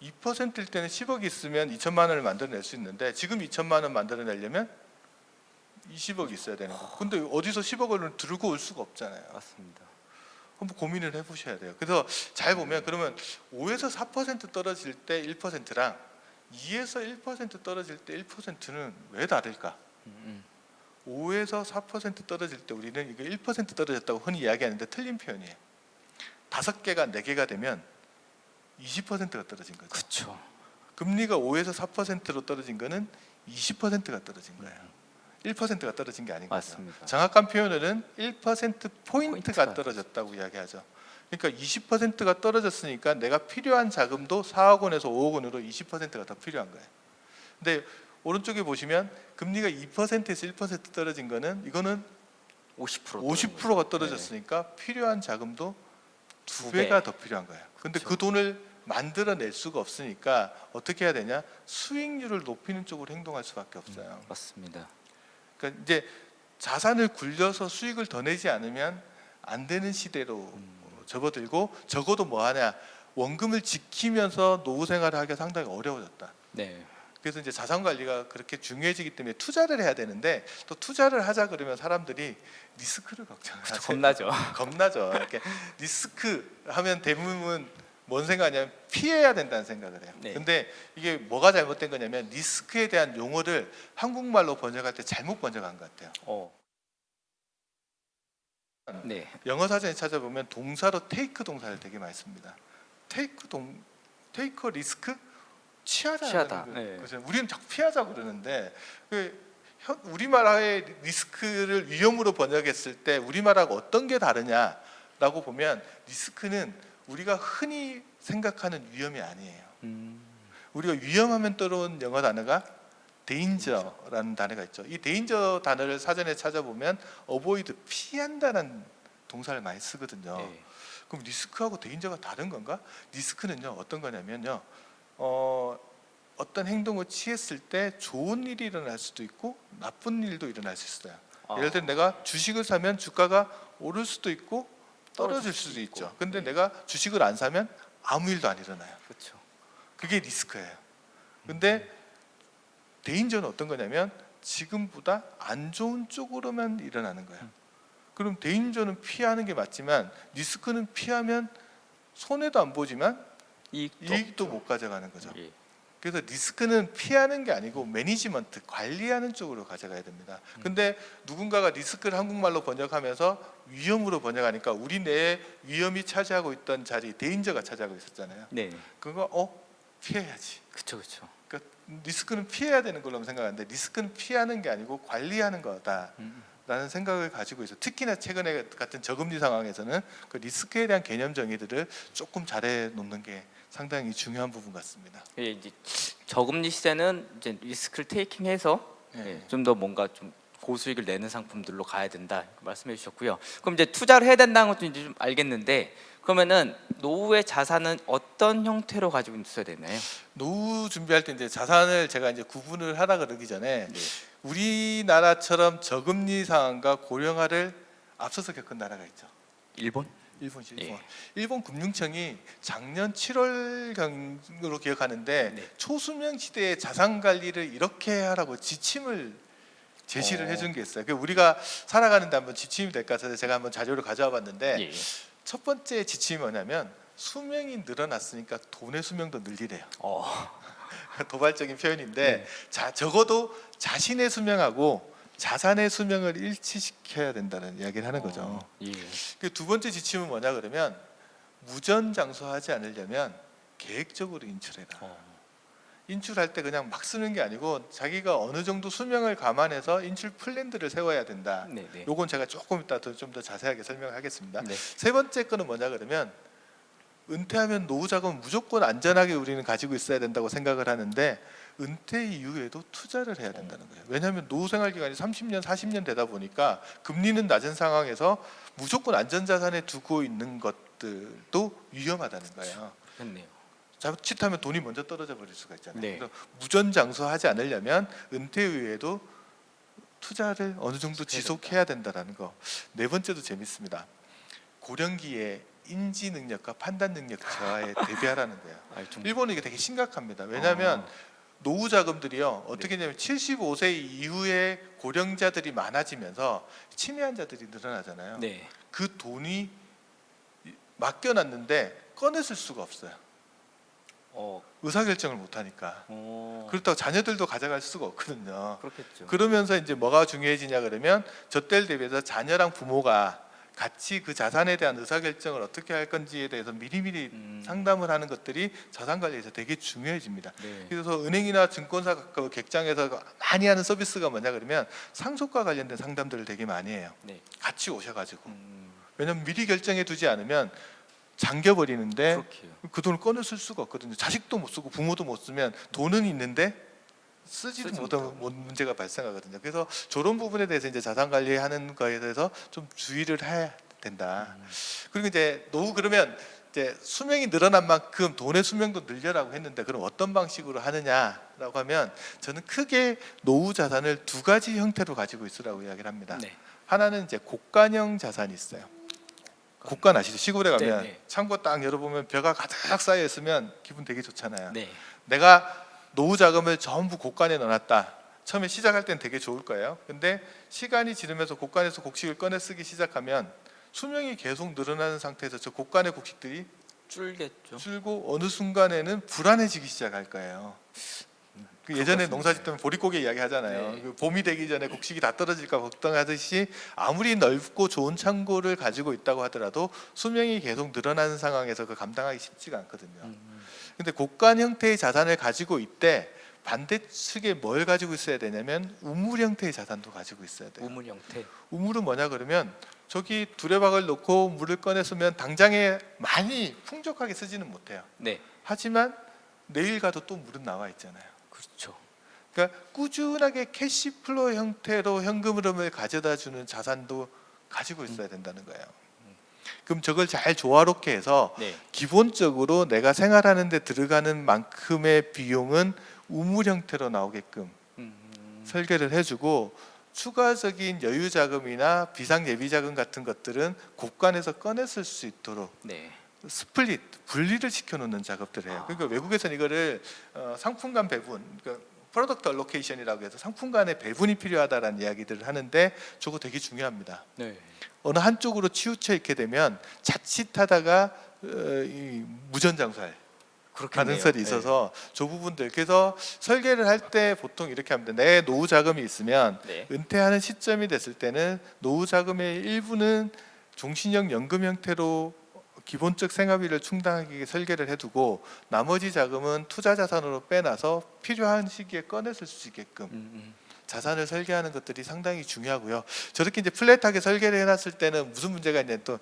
2%일 때는 10억 있으면 2천만 원을 만들어낼 수 있는데 지금 2천만 원 만들어내려면 20억 있어야 되는 거. 근데 어디서 10억 원을 들고 올 수가 없잖아요. 맞습니다. 한번 고민을 해보셔야 돼요. 그래서 잘 보면 그러면 5에서 4% 떨어질 때 1%랑 2에서 1% 떨어질 때 1%는 왜 다를까? 5에서 4% 떨어질 때 우리는 이거 1% 떨어졌다고 흔히 이야기하는데 틀린 표현이에요. 5개가 4개가 되면 20%가 떨어진 거죠. 그렇죠. 금리가 5에서 4%로 떨어진 거는 20%가 떨어진 거예요. 1%가 떨어진 게 아닌 거죠. 맞습니다. 정확한 표현으로는 1% 포인트가 포인트가 떨어졌다고 이야기하죠. 그러니까 20%가 떨어졌으니까 내가 필요한 자금도 4억 원에서 5억 원으로 20%가 더 필요한 거예요. 근데 오른쪽에 보시면 금리가 2%에서 1% 떨어진 거는 이거는 50%가 떨어졌으니까 필요한 자금도 2배가 더 필요한 거예요. 근데 그렇죠. 그 돈을 만들어낼 수가 없으니까 어떻게 해야 되냐? 수익률을 높이는 쪽으로 행동할 수밖에 없어요. 맞습니다. 그러니까 이제 자산을 굴려서 수익을 더 내지 않으면 안 되는 시대로 접어들고 적어도 뭐 하냐? 원금을 지키면서 노후 생활을 하기가 상당히 어려워졌다. 네. 그래서 이제 자산 관리가 그렇게 중요해지기 때문에 투자를 해야 되는데 또 투자를 하자 그러면 사람들이 리스크를 걱정하죠. 겁나죠. 겁나죠. 이렇게 리스크 하면 대부분 뭔 생각하냐면 피해야 된다는 생각을 해요. 네. 근데 이게 뭐가 잘못된 거냐면 리스크에 대한 용어를 한국말로 번역할 때 잘못 번역한 것 같아요. 네. 영어 사전에 찾아보면 동사로 take 동사를 되게 많이 씁니다. take 리스크 취하다. 취하다. 네. 그죠? 우리는 자꾸 피하자 그러는데 우리말의 리스크를 위험으로 번역했을 때 우리말하고 어떤 게 다르냐라고 보면 리스크는 우리가 흔히 생각하는 위험이 아니에요. 우리가 위험하면 떠오르는 영어 단어가 danger라는 단어가 있죠. 이 danger 단어를 사전에 찾아보면 avoid 피한다는 동사를 많이 쓰거든요. 네. 그럼 리스크하고 danger가 다른 건가? 리스크는요 어떤 거냐면요, 어떤 행동을 취했을 때 좋은 일이 일어날 수도 있고 나쁜 일도 일어날 수 있어요. 예를 들어 내가 주식을 사면 주가가 오를 수도 있고 떨어질 수도 있죠. 근데 네. 내가 주식을 안 사면 아무 일도 안 일어나요. 그렇죠. 그게 리스크예요. 근데 데인저는 어떤 거냐면 지금보다 안 좋은 쪽으로만 일어나는 거예요. 그럼 데인저는 피하는 게 맞지만 리스크는 피하면 손해도 안 보지만 이익도 못 가져가는 거죠. 예. 그래서 리스크는 피하는 게 아니고 매니지먼트, 관리하는 쪽으로 가져가야 됩니다. 근데 누군가가 리스크를 한국말로 번역하면서 위험으로 번역하니까 우리 내에 위험이 차지하고 있던 자리, 데인저가 차지하고 있었잖아요. 네. 그거 피해야지. 그렇죠. 그렇죠. 그러니까 리스크는 피해야 되는 걸로 생각하는데 리스크는 피하는 게 아니고 관리하는 거다라는 생각을 가지고 있어요. 특히나 최근에 같은 저금리 상황에서는 그 리스크에 대한 개념 정의들을 조금 잘해 놓는 게 상당히 중요한 부분 같습니다. 예, 이제 저금리 시대는 이제 리스크를 테이킹해서 네. 좀 더 뭔가 좀 고수익을 내는 상품들로 가야 된다 말씀해 주셨고요. 그럼 이제 투자를 해야 된다는 것도 이제 좀 알겠는데 그러면은 노후의 자산은 어떤 형태로 가지고 있어야 되나요? 노후 준비할 때 이제 자산을 제가 이제 구분을 하라 그러기 전에 네. 우리나라처럼 저금리 상황과 고령화를 앞서서 겪은 나라가 있죠. 일본? 일본이죠. 예. 일본 금융청이 작년 7월경으로 기억하는데 네. 초수명 시대의 자산 관리를 이렇게 하라고 지침을 제시를 해준 게 있어요. 그 우리가 살아가는데 한번 지침이 될까 해서 제가 한번 자료를 가져와 봤는데 예. 첫 번째 지침이 뭐냐면 수명이 늘어났으니까 돈의 수명도 늘리래요. 도발적인 표현인데 적어도 자신의 수명하고 자산의 수명을 일치시켜야 된다는 이야기를 하는 거죠. 예. 그 두 번째 지침은 뭐냐 그러면 무전장수하지 않으려면 계획적으로 인출해라. 인출할 때 그냥 막 쓰는 게 아니고 자기가 어느 정도 수명을 감안해서 인출 플랜들을 세워야 된다. 네, 네. 요건 제가 조금 이따 좀 더 자세하게 설명하겠습니다. 네. 세 번째 거는 뭐냐 그러면 은퇴하면 노후 자금은 무조건 안전하게 우리는 가지고 있어야 된다고 생각을 하는데 은퇴 이후에도 투자를 해야 된다는 거예요. 왜냐하면 노후 생활 기간이 30년, 40년 되다 보니까 금리는 낮은 상황에서 무조건 안전자산에 두고 있는 것들도 위험하다는 거예요. 그렇네요. 자칫하면 돈이 먼저 떨어져 버릴 수가 있잖아요. 네. 그래서 무전장수하지 않으려면 은퇴 이후에도 투자를 어느 정도 지속해야 된다는 거. 네 번째도 재밌습니다. 고령기에 인지 능력과 판단 능력 저하에 대비하라는 거예요. 일본은 이게 되게 심각합니다. 왜냐하면 노후 자금들이요 어떻게 되냐면 75세 이후에 고령자들이 많아지면서 치매 환자들이 늘어나잖아요. 네. 그 돈이 맡겨놨는데 꺼냈을 수가 없어요. 의사결정을 못하니까. 그렇다고 자녀들도 가져갈 수가 없거든요. 그렇겠죠. 그러면서 이제 뭐가 중요해지냐 그러면 저 때를 대비해서 자녀랑 부모가 같이 그 자산에 대한 의사결정을 어떻게 할 건지에 대해서 미리미리 상담을 하는 것들이 자산 관리에서 되게 중요해집니다. 네. 그래서 은행이나 증권사 그 객장에서 많이 하는 서비스가 뭐냐 그러면 상속과 관련된 상담들을 되게 많이 해요. 네. 같이 오셔가지고. 왜냐하면 미리 결정해 두지 않으면 잠겨버리는데 그렇게요. 그 돈을 꺼내 쓸 수가 없거든요. 자식도 못 쓰고 부모도 못 쓰면 돈은 있는데 쓰지도 못하면 문제가 발생하거든요. 그래서 저런 부분에 대해서 이제 자산 관리하는 거에 대해서 좀 주의를 해야 된다. 그리고 이제 노후 그러면 이제 수명이 늘어난 만큼 돈의 수명도 늘려라고 했는데 그럼 어떤 방식으로 하느냐라고 하면 저는 크게 노후 자산을 두 가지 형태로 가지고 있으라고 이야기를 합니다. 네. 하나는 이제 곡간형 자산이 있어요. 곡간 아시죠? 시골에 가면 네, 네. 창고 딱 열어보면 벼가 가득 쌓여 있으면 기분 되게 좋잖아요. 네. 내가 노후 자금을 전부 곡간에 넣어놨다. 처음에 시작할 땐 되게 좋을 거예요. 근데 시간이 지르면서 곡간에서 곡식을 꺼내 쓰기 시작하면 수명이 계속 늘어나는 상태에서 저 곡간의 곡식들이 줄겠죠. 줄고 어느 순간에는 불안해지기 시작할 거예요. 그 예전에 농사짓던 보릿고개 이야기 하잖아요. 네. 그 봄이 되기 전에 곡식이 다 떨어질까 걱정하듯이 아무리 넓고 좋은 창고를 가지고 있다고 하더라도 수명이 계속 늘어나는 상황에서 그 감당하기 쉽지가 않거든요. 근데 곡간 형태의 자산을 가지고 있대 반대측에 뭘 가지고 있어야 되냐면 우물 형태의 자산도 가지고 있어야 돼요. 우물 형태. 우물은 뭐냐 그러면 저기 두레박을 놓고 물을 꺼내 쓰면 당장에 많이 풍족하게 쓰지는 못해요. 네. 하지만 내일 가도 또 물은 나와 있잖아요. 그렇죠. 그러니까 꾸준하게 캐시플로우 형태로 현금 흐름을 가져다 주는 자산도 가지고 있어야 된다는 거예요. 그럼 저걸 잘 조화롭게 해서 네. 기본적으로 내가 생활하는 데 들어가는 만큼의 비용은 우물 형태로 나오게끔 설계를 해주고 추가적인 여유 자금이나 비상 예비 자금 같은 것들은 곳간에서 꺼내 쓸 수 있도록 네. 스플릿 분리를 시켜놓는 작업들을 해요. 그러니까 외국에서는 이거를 상품간 배분, 그러니까 프로덕트 얼로케이션이라고 해서 상품 간의 배분이 필요하다라는 이야기들을 하는데 저거 되게 중요합니다. 네. 어느 한쪽으로 치우쳐 있게 되면 자칫하다가 이 무전장수할 가능성이 있어서 저 부분들 그래서 설계를 할 때 보통 이렇게 합니다. 내 노후 자금이 있으면 네. 은퇴하는 시점이 됐을 때는 노후 자금의 일부는 종신형 연금 형태로 기본적 생활비를 충당하게 설계를 해두고 나머지 자금은 투자 자산으로 빼놔서 필요한 시기에 꺼내 쓸 수 있게끔 자산을 설계하는 것들이 상당히 중요하고요. 저렇게 이제 플랫하게 설계를 해놨을 때는 무슨 문제가 있냐면 또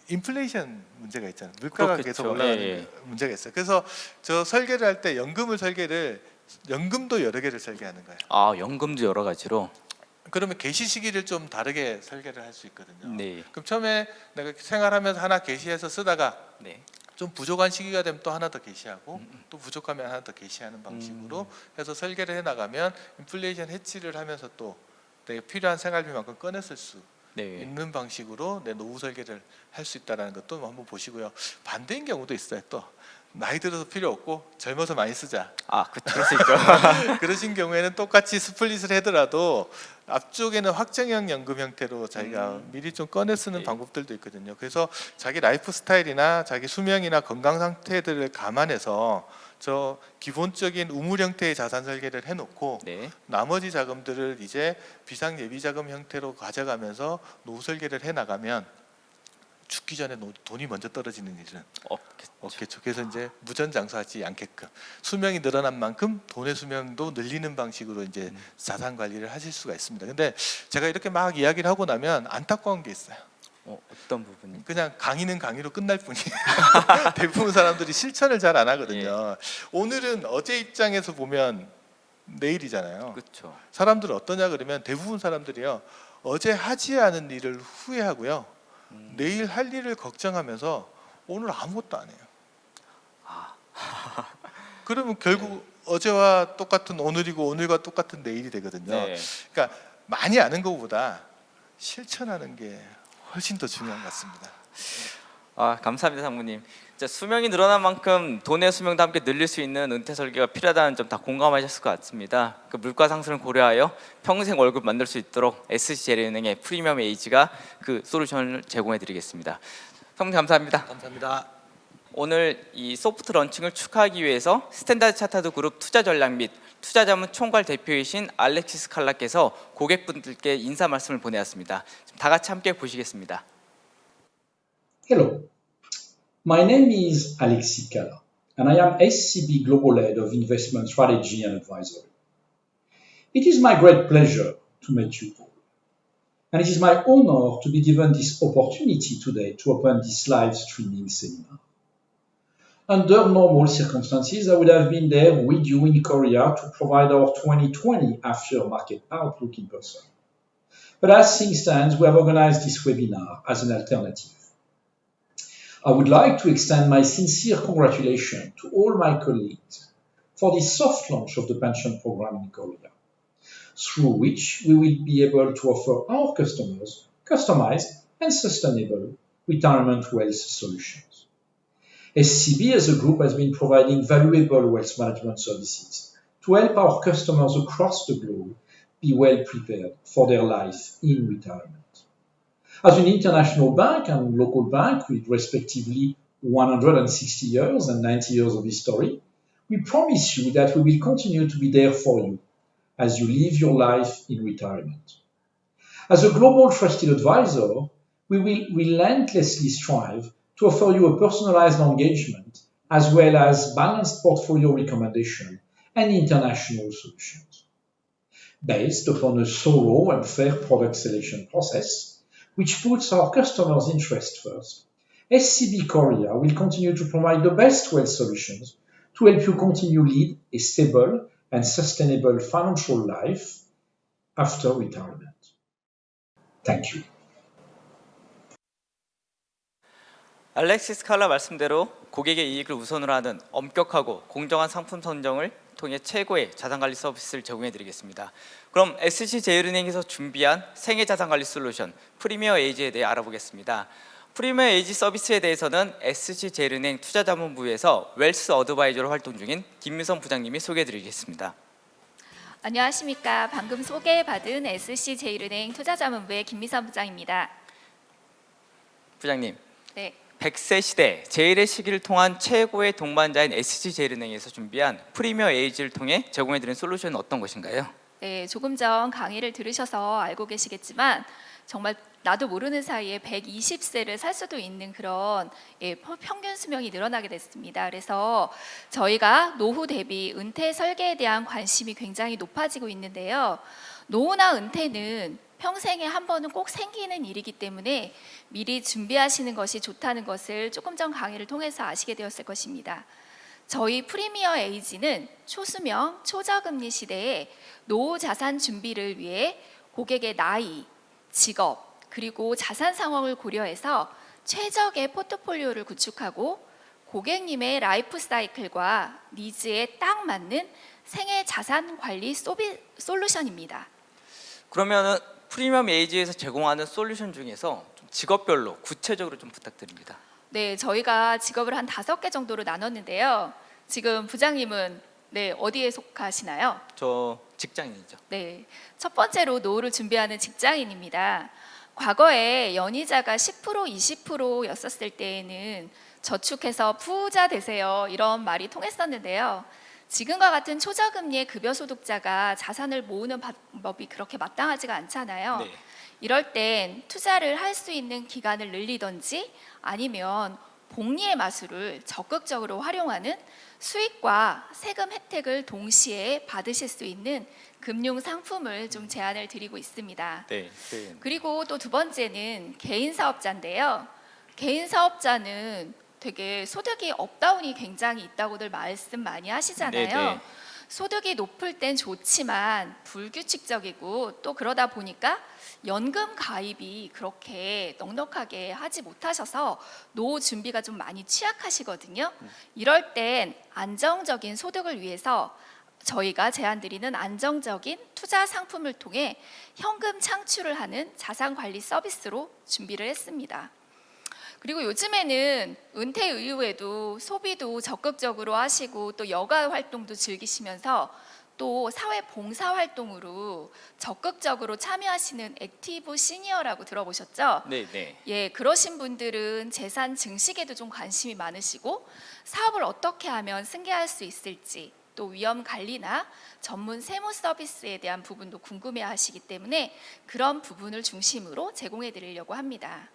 인플레이션 문제가 있잖아요. 물가가 그렇겠죠. 계속 올라가는 예. 문제가 있어요. 그래서 저 설계를 할 때 연금도 여러 개를 설계하는 거예요. 아, 연금도 여러 가지로. 그러면 개시 시기를 좀 다르게 설계를 할 수 있거든요. 네. 그럼 처음에 내가 생활하면서 하나 개시해서 쓰다가 네. 좀 부족한 시기가 되면 또 하나 더 게시하고 또 부족하면 하나 더 게시하는 방식으로 해서 설계를 해나가면 인플레이션 해치를 하면서 또 내가 필요한 생활비만큼 꺼내 쓸 수 네. 있는 방식으로 내 노후 설계를 할 수 있다는 것도 한번 보시고요. 반대인 경우도 있어요. 또 나이 들어서 필요 없고 젊어서 많이 쓰자. 아, 그럴 수 있죠. 그러신 경우에는 똑같이 스플릿을 하더라도 앞쪽에는 확정형 연금 형태로 자기가 미리 좀 꺼내 쓰는 예. 방법들도 있거든요. 그래서 자기 라이프 스타일이나 자기 수명이나 건강 상태들을 감안해서 저 기본적인 우물 형태의 자산 설계를 해놓고 네. 나머지 자금들을 이제 비상 예비 자금 형태로 가져가면서 노후 설계를 해나가면 죽기 전에 돈이 먼저 떨어지는 일은 없겠죠. 그래서 이제 무전장수하지 않게끔 수명이 늘어난 만큼 돈의 수명도 늘리는 방식으로 이제 자산 관리를 하실 수가 있습니다. 근데 제가 이렇게 막 이야기를 하고 나면 안타까운 게 있어요. 어떤 부분이? 그냥 강의는 강의로 끝날 뿐이에요. 대부분 사람들이 실천을 잘 안 하거든요. 오늘은 어제 입장에서 보면 내일이잖아요. 그렇죠. 사람들은 어떠냐 그러면 대부분 사람들이요 어제 하지 않은 일을 후회하고요 내일 할 일을 걱정하면서 오늘 아무것도 안 해요. 그러면 결국 어제와 똑같은 오늘이고 오늘과 똑같은 내일이 되거든요. 네. 그러니까 많이 아는 것보다 실천하는 게 훨씬 더 중요한 것 같습니다. 아, 감사합니다, 상무님. 진짜 수명이 늘어난 만큼 돈의 수명도 함께 늘릴 수 있는 은퇴 설계가 필요하다는 점 다 공감하셨을 것 같습니다. 그 물가 상승을 고려하여 평생 월급 만들 수 있도록 SC제일은행의 프리미엄 에이지가 그 솔루션을 제공해드리겠습니다. 상무님 감사합니다. 감사합니다. 오늘 이 소프트 런칭을 축하하기 위해서 스탠다드 차타드 그룹 투자 전략 및 투자자문 총괄 대표이신 알렉시스 칼라께서 고객분들께 인사 말씀을 보내왔습니다. 다 같이 함께 보시겠습니다. Hello, my name is Alexis Kalla, and I am SCB Global Head of Investment Strategy and Advisory. It is my great pleasure to meet you all, and it is my honor to be given this opportunity today to open this live streaming seminar. Under normal circumstances, I would have been there with you in Korea to provide our 2020 after-market outlook in person. But as things stand, we have organized this webinar as an alternative. I would like to extend my sincere congratulations to all my colleagues for the soft launch of the pension program in Korea, through which we will be able to offer our customers customized and sustainable retirement wealth solutions. SCB as a group has been providing valuable wealth management services to help our customers across the globe be well prepared for their life in retirement. As an international bank and local bank with respectively 160 years and 90 years of history, we promise you that we will continue to be there for you as you live your life in retirement. As a global trusted advisor, we will relentlessly strive to offer you a personalized engagement as well as balanced portfolio recommendation and international solutions. Based upon a thorough and fair product selection process, which puts our customers' interest first, SCB Korea will continue to provide the best wealth solutions to help you continue lead a stable and sustainable financial life after retirement. Thank you. 알렉시스 칼라 말씀대로 고객의 이익을 우선으로 하는 엄격하고 공정한 상품 선정을 통해 최고의 자산관리 서비스를 제공해드리겠습니다. 그럼 SC제일은행에서 준비한 생애자산관리 솔루션 프리미어 에이지에 대해 알아보겠습니다. 프리미어 에이지 서비스에 대해서는 SC제일은행 투자자문부에서 웰스 어드바이저로 활동 중인 김미선 부장님이 소개해드리겠습니다. 안녕하십니까. 방금 소개받은 SC제일은행 투자자문부의 김미선 부장입니다. 부장님, 네. 100세 시대 제일의 시기를 통한 최고의 동반자인 SC제일은행에서 준비한 프리미어 에이지를 통해 제공해드린 솔루션은 어떤 것인가요? 네, 조금 전 강의를 들으셔서 알고 계시겠지만 정말 나도 모르는 사이에 120세를 살 수도 있는 그런 평균 수명이 늘어나게 됐습니다. 그래서 저희가 노후 대비 은퇴 설계에 대한 관심이 굉장히 높아지고 있는데요. 노후나 은퇴는 평생에 한 번은 꼭 생기는 일이기 때문에 미리 준비하시는 것이 좋다는 것을 조금 전 강의를 통해서 아시게 되었을 것입니다. 저희 프리미어 에이지는 초수명, 초저금리 시대에 노후 자산 준비를 위해 고객의 나이, 직업, 그리고 자산 상황을 고려해서 최적의 포트폴리오를 구축하고 고객님의 라이프 사이클과 니즈에 딱 맞는 생애 자산 관리 솔루션입니다. 그러면은 프리미엄 에이지에서 제공하는 솔루션 중에서 좀 직업별로 구체적으로 좀 부탁드립니다. 네, 저희가 직업을 한 5개 정도로 나눴는데요. 지금 부장님은 어디에 속하시나요? 저 직장인이죠. 네, 첫 번째로 노후를 준비하는 직장인입니다. 과거에 연이자가 10%, 20%였었을 때에는 저축해서 부자 되세요 이런 말이 통했었는데요. 지금과 같은 초저금리의 급여소득자가 자산을 모으는 방법이 그렇게 마땅하지가 않잖아요. 네. 이럴 땐 투자를 할 수 있는 기간을 늘리던지 아니면 복리의 마술을 적극적으로 활용하는 수익과 세금 혜택을 동시에 받으실 수 있는 금융 상품을 좀 제안을 드리고 있습니다. 네. 그리고 또 두 번째는 개인 사업자인데요. 개인 사업자는 되게 소득이 업다운이 굉장히 있다고들 말씀 많이 하시잖아요. 네네. 소득이 높을 땐 좋지만 불규칙적이고 또 그러다 보니까 연금 가입이 그렇게 넉넉하게 하지 못하셔서 노후 준비가 좀 많이 취약하시거든요. 이럴 땐 안정적인 소득을 위해서 저희가 제안드리는 안정적인 투자 상품을 통해 현금 창출을 하는 자산관리 서비스로 준비를 했습니다. 그리고 요즘에는 은퇴 이후에도 소비도 적극적으로 하시고 또 여가 활동도 즐기시면서 또 사회 봉사 활동으로 적극적으로 참여하시는 액티브 시니어라고 들어보셨죠? 네. 예, 그러신 분들은 재산 증식에도 좀 관심이 많으시고 사업을 어떻게 하면 승계할 수 있을지 또 위험 관리나 전문 세무 서비스에 대한 부분도 궁금해하시기 때문에 그런 부분을 중심으로 제공해 드리려고 합니다.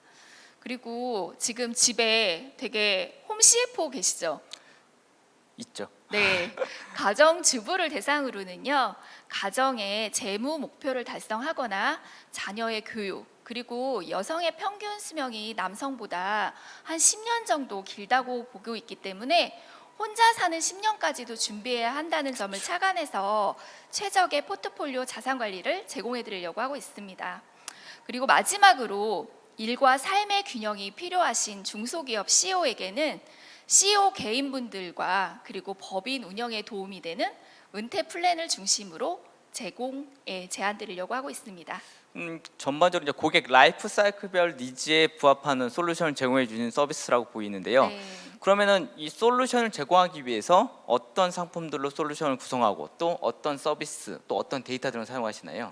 그리고 지금 집에 되게 홈 CFO 계시죠? 있죠. 네, 가정주부를 대상으로는요, 가정의 재무 목표를 달성하거나 자녀의 교육, 그리고 여성의 평균 수명이 남성보다 한 10년 정도 길다고 보고 있기 때문에 혼자 사는 10년까지도 준비해야 한다는 점을 착안해서 최적의 포트폴리오 자산 관리를 제공해 드리려고 하고 있습니다. 그리고 마지막으로 일과 삶의 균형이 필요하신 중소기업 CEO에게는 CEO 개인분들과 그리고 법인 운영에 도움이 되는 은퇴 플랜을 중심으로 제안드리려고 하고 있습니다. 전반적으로 이제 고객 라이프 사이클별 니즈에 부합하는 솔루션을 제공해 주는 서비스라고 보이는데요. 네. 그러면은 이 솔루션을 제공하기 위해서 어떤 상품들로 솔루션을 구성하고 또 어떤 서비스 또 어떤 데이터 등을 사용하시나요?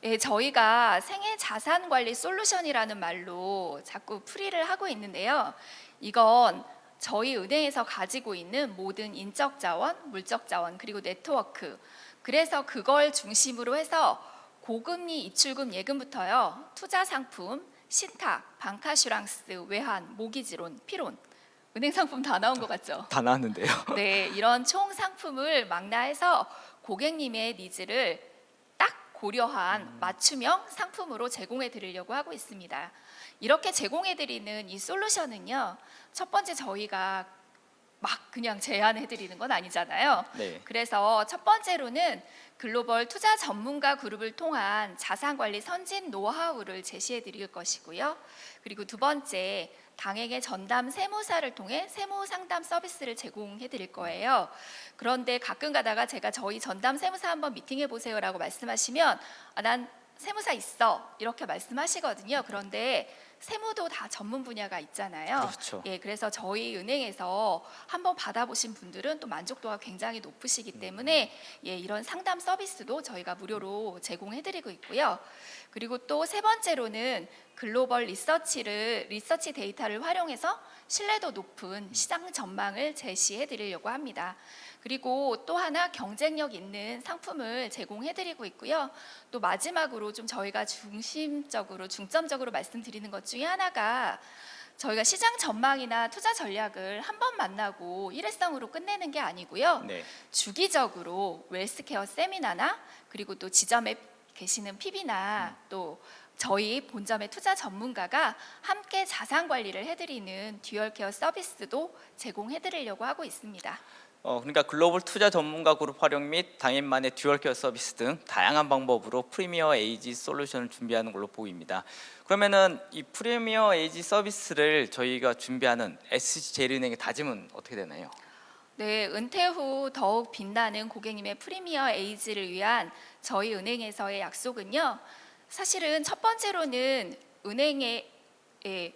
네, 저희가 생애 자산 관리 솔루션이라는 말로 자꾸 풀이를 하고 있는데요. 이건 저희 은행에서 가지고 있는 모든 인적 자원, 물적 자원, 그리고 네트워크, 그래서 그걸 중심으로 해서 고금리 입출금 예금부터요, 투자 상품, 신탁, 방카슈랑스, 외환, 모기지론, 피론, 은행 상품 다 나온 것 같죠? 다 나왔는데요. 네, 이런 총 상품을 망라해서 고객님의 니즈를 딱 고려한 맞춤형 상품으로 제공해 드리려고 하고 있습니다. 이렇게 제공해 드리는 이 솔루션은요, 첫 번째 저희가 막 그냥 제안해 드리는 건 아니잖아요. 네. 그래서 첫 번째로는 글로벌 투자 전문가 그룹을 통한 자산 관리 선진 노하우를 제시해 드릴 것이고요. 그리고 두 번째, 당행의 전담 세무사를 통해 세무 상담 서비스를 제공해 드릴 거예요. 그런데 가끔 가다가 제가 저희 전담 세무사 한번 미팅해 보세요라고 말씀하시면 난 세무사 있어 이렇게 말씀하시거든요. 그런데 세무도 다 전문 분야가 있잖아요. 그렇죠. 예, 그래서 저희 은행에서 한번 받아보신 분들은 또 만족도가 굉장히 높으시기 때문에 예, 이런 상담 서비스도 저희가 무료로 제공해드리고 있고요. 그리고 또 세 번째로는 글로벌 리서치 데이터를 활용해서 신뢰도 높은 시장 전망을 제시해 드리려고 합니다. 그리고 또 하나 경쟁력 있는 상품을 제공해 드리고 있고요. 또 마지막으로 좀 저희가 중점적으로 말씀드리는 것 중에 하나가 저희가 시장 전망이나 투자 전략을 한 번 만나고 일회성으로 끝내는 게 아니고요. 네. 주기적으로 웰스케어 세미나나 그리고 또 지점에 계시는 PB나 또 저희 본점의 투자 전문가가 함께 자산 관리를 해드리는 듀얼케어 서비스도 제공해드리려고 하고 있습니다. 그러니까 글로벌 투자 전문가 그룹 활용 및 당인만의 듀얼케어 서비스 등 다양한 방법으로 프리미어 에이지 솔루션을 준비하는 걸로 보입니다. 그러면은 이 프리미어 에이지 서비스를 저희가 준비하는 SC제일은행의 다짐은 어떻게 되나요? 네, 은퇴 후 더욱 빛나는 고객님의 프리미어 에이지를 위한 저희 은행에서의 약속은요. 사실은 첫 번째로는 은행의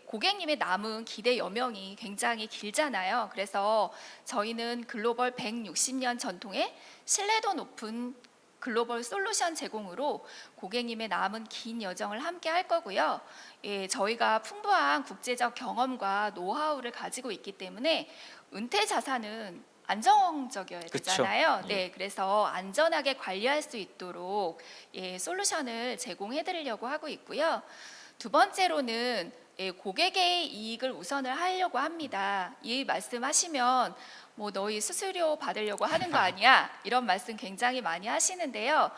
고객님의 남은 기대 여명이 굉장히 길잖아요. 그래서 저희는 글로벌 160년 전통의 신뢰도 높은 글로벌 솔루션 제공으로 고객님의 남은 긴 여정을 함께 할 거고요. 예, 저희가 풍부한 국제적 경험과 노하우를 가지고 있기 때문에 은퇴 자산은 안정적이어야 되잖아요. 그쵸. 네, 그래서 안전하게 관리할 수 있도록 예, 솔루션을 제공해 드리려고 하고 있고요. 두 번째로는 예, 고객의 이익을 우선을 하려고 합니다. 이 말씀하시면 뭐 너희 수수료 받으려고 하는 거 아니야? 이런 말씀 굉장히 많이 하시는데요.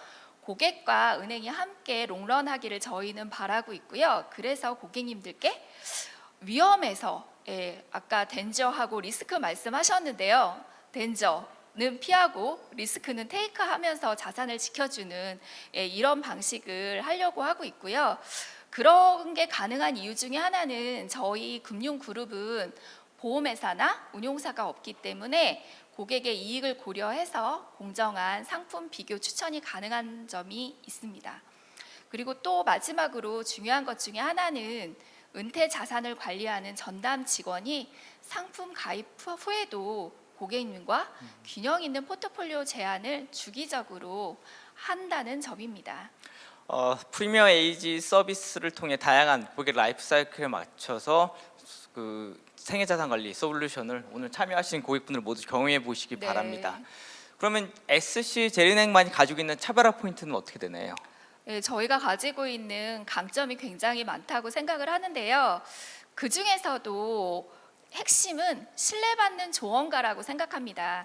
고객과 은행이 함께 롱런하기를 저희는 바라고 있고요. 그래서 고객님들께 위험해서 아까 덴저하고 리스크 말씀하셨는데요. 덴저는 피하고 리스크는 테이크하면서 자산을 지켜주는 이런 방식을 하려고 하고 있고요. 그런 게 가능한 이유 중에 하나는 저희 금융그룹은 보험회사나 운용사가 없기 때문에 고객의 이익을 고려해서 공정한 상품 비교 추천이 가능한 점이 있습니다. 그리고 또 마지막으로 중요한 것 중에 하나는 은퇴 자산을 관리하는 전담 직원이 상품 가입 후에도 고객님과 균형 있는 포트폴리오 제안을 주기적으로 한다는 점입니다. 프리미어 에이지 서비스를 통해 다양한 고객 라이프 사이클에 맞춰서 그 생애 자산 관리 솔루션을 오늘 참여하신 고객분들 모두 경험해 보시기 네. 바랍니다. 그러면 SC제일은행만이 가지고 있는 차별화 포인트는 어떻게 되나요? 네, 저희가 가지고 있는 강점이 굉장히 많다고 생각을 하는데요. 그 중에서도 핵심은 신뢰받는 조언가라고 생각합니다.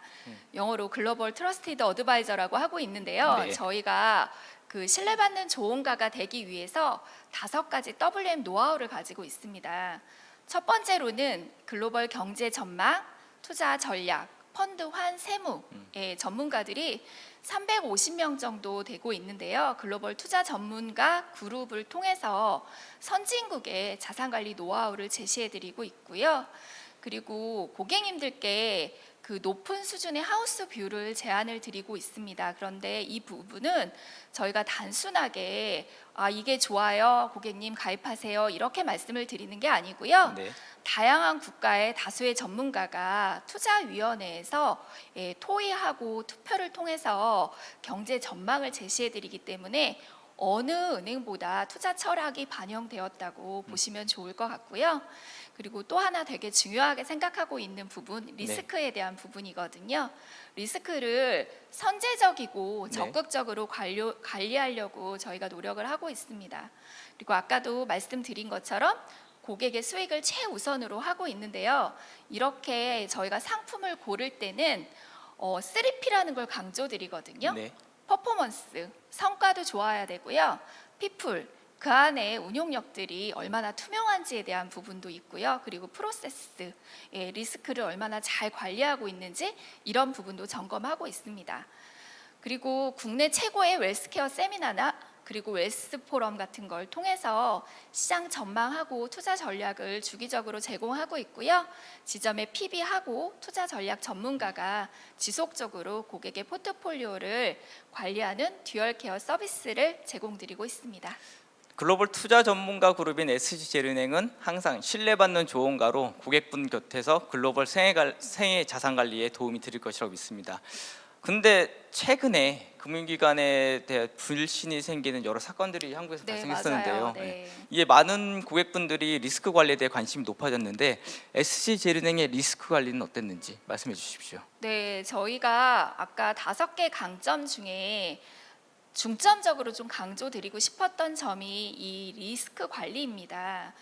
영어로 글로벌 트러스티드 어드바이저라고 하고 있는데요. 네. 저희가 그 신뢰받는 조언가가 되기 위해서 5가지 WM 노하우를 가지고 있습니다. 첫 번째로는 글로벌 경제 전망, 투자 전략, 펀드 환 세무의 전문가들이 350명 정도 되고 있는데요. 글로벌 투자 전문가 그룹을 통해서 선진국의 자산관리 노하우를 제시해드리고 있고요. 그리고 고객님들께 그 높은 수준의 하우스 뷰를 제안을 드리고 있습니다. 그런데 이 부분은 저희가 단순하게 이게 좋아요, 고객님 가입하세요 이렇게 말씀을 드리는 게 아니고요. 네. 다양한 국가의 다수의 전문가가 투자위원회에서 토의하고 투표를 통해서 경제 전망을 제시해드리기 때문에 어느 은행보다 투자 철학이 반영되었다고 보시면 좋을 것 같고요. 그리고 또 하나 되게 중요하게 생각하고 있는 부분, 리스크에 대한 부분이거든요. 리스크를 선제적이고 네. 적극적으로 관리하려고 저희가 노력을 하고 있습니다. 그리고 아까도 말씀드린 것처럼 고객의 수익을 최우선으로 하고 있는데요. 이렇게 저희가 상품을 고를 때는 3P라는 걸 강조드리거든요. 네. 퍼포먼스, 성과도 좋아야 되고요. 피플, 그 안에 운용력들이 얼마나 투명한지에 대한 부분도 있고요. 그리고 프로세스, 리스크를 얼마나 잘 관리하고 있는지 이런 부분도 점검하고 있습니다. 그리고 국내 최고의 웰스케어 세미나나 그리고 웰스 포럼 같은 걸 통해서 시장 전망하고 투자 전략을 주기적으로 제공하고 있고요. 지점에 PB하고 투자 전략 전문가가 지속적으로 고객의 포트폴리오를 관리하는 듀얼 케어 서비스를 제공드리고 있습니다. 글로벌 투자 전문가 그룹인 SG제일은행은 항상 신뢰받는 조언가로 고객분 곁에서 글로벌 생애 자산 관리에 도움이 드릴 것이라고 믿습니다. 근데 최근에 금융기관에 대해 불신이 생기는 여러 사건들이 한국에서 발생했었는데요. 맞아요. 네. 이에 많은 고객분들이 리스크 관리에 대해 관심이 높아졌는데 SG제일은행의 리스크 관리는 어땠는지 말씀해 주십시오. 네, 저희가 아까 5개 강점 중에 중점적으로 좀 강조드리고 싶었던 점이 이 리스크 관리입니다.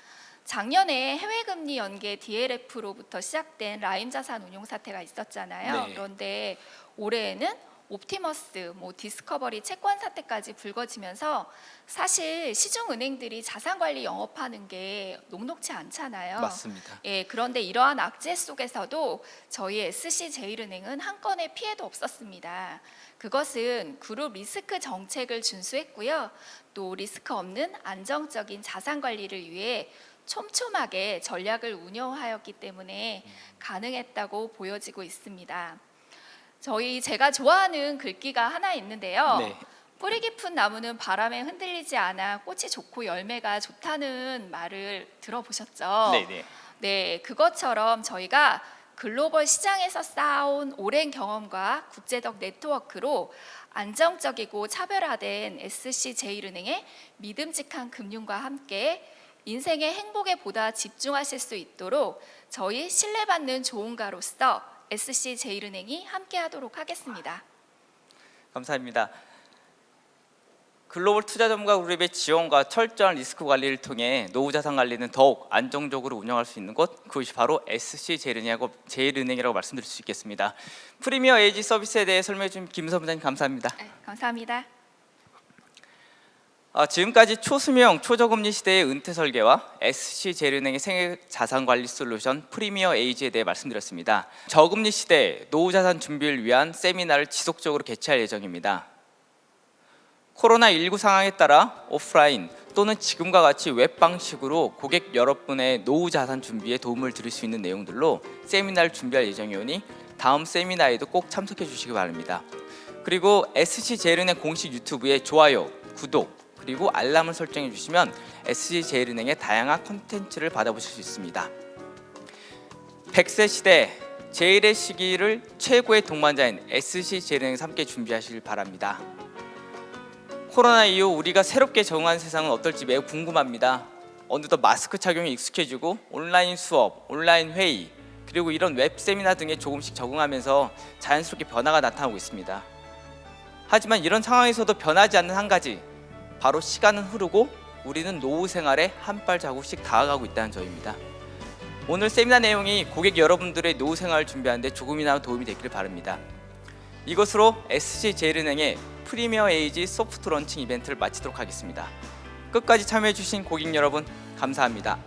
작년에 해외금리 연계 DLF로부터 시작된 라임 자산 운용 사태가 있었잖아요. 네. 그런데 올해에는 옵티머스, 디스커버리 채권 사태까지 불거지면서 사실 시중은행들이 자산 관리 영업하는 게 녹록치 않잖아요. 맞습니다. 그런데 이러한 악재 속에서도 저희 SC제일은행은 한 건의 피해도 없었습니다. 그것은 그룹 리스크 정책을 준수했고요. 또 리스크 없는 안정적인 자산 관리를 위해 촘촘하게 전략을 운영하였기 때문에 가능했다고 보여지고 있습니다. 제가 좋아하는 글귀가 하나 있는데요. 네. 뿌리 깊은 나무는 바람에 흔들리지 않아 꽃이 좋고 열매가 좋다는 말을 들어보셨죠? 네네. 네, 그것처럼 저희가 글로벌 시장에서 쌓아온 오랜 경험과 국제적 네트워크로 안정적이고 차별화된 SC제일은행의 믿음직한 금융과 함께 인생의 행복에 보다 집중하실 수 있도록 저희 신뢰받는 조언가로서 SC제일은행이 함께하도록 하겠습니다. 감사합니다. 글로벌 투자 전문가 그룹의 지원과 철저한 리스크 관리를 통해 노후 자산 관리는 더욱 안정적으로 운영할 수 있는 곳, 그것이 바로 SC제일은행이라고 말씀드릴 수 있겠습니다. 프리미어 에이지 서비스에 대해 설명해 주신 김선 부장님 감사합니다. 네, 감사합니다. 지금까지 초수명 초저금리 시대의 은퇴 설계와 SC제일은행의 생애 자산 관리 솔루션 프리미어 에이지에 대해 말씀드렸습니다. 저금리 시대 노후 자산 준비를 위한 세미나를 지속적으로 개최할 예정입니다. 코로나19 상황에 따라 오프라인 또는 지금과 같이 웹 방식으로 고객 여러분의 노후 자산 준비에 도움을 드릴 수 있는 내용들로 세미나를 준비할 예정이오니 다음 세미나에도 꼭 참석해 주시기 바랍니다. 그리고 SC제일은행 공식 유튜브에 좋아요, 구독, 그리고 알람을 설정해 주시면 SC제일은행의 다양한 콘텐츠를 받아보실 수 있습니다. 100세 시대 제일의 시기를 최고의 동반자인 SC제일은행에서 함께 준비하시길 바랍니다. 코로나 이후 우리가 새롭게 적응한 세상은 어떨지 매우 궁금합니다. 어느덧 마스크 착용이 익숙해지고 온라인 수업, 온라인 회의, 그리고 이런 웹 세미나 등에 조금씩 적응하면서 자연스럽게 변화가 나타나고 있습니다. 하지만 이런 상황에서도 변하지 않는 한 가지, 바로 시간은 흐르고 우리는 노후 생활에 한 발자국씩 다가가고 있다는 점입니다. 오늘 세미나 내용이 고객 여러분들의 노후 생활을 준비하는 데 조금이나마 도움이 되기를 바랍니다. 이것으로 SC제일은행의 프리미어 에이지 소프트 런칭 이벤트를 마치도록 하겠습니다. 끝까지 참여해 주신 고객 여러분 감사합니다.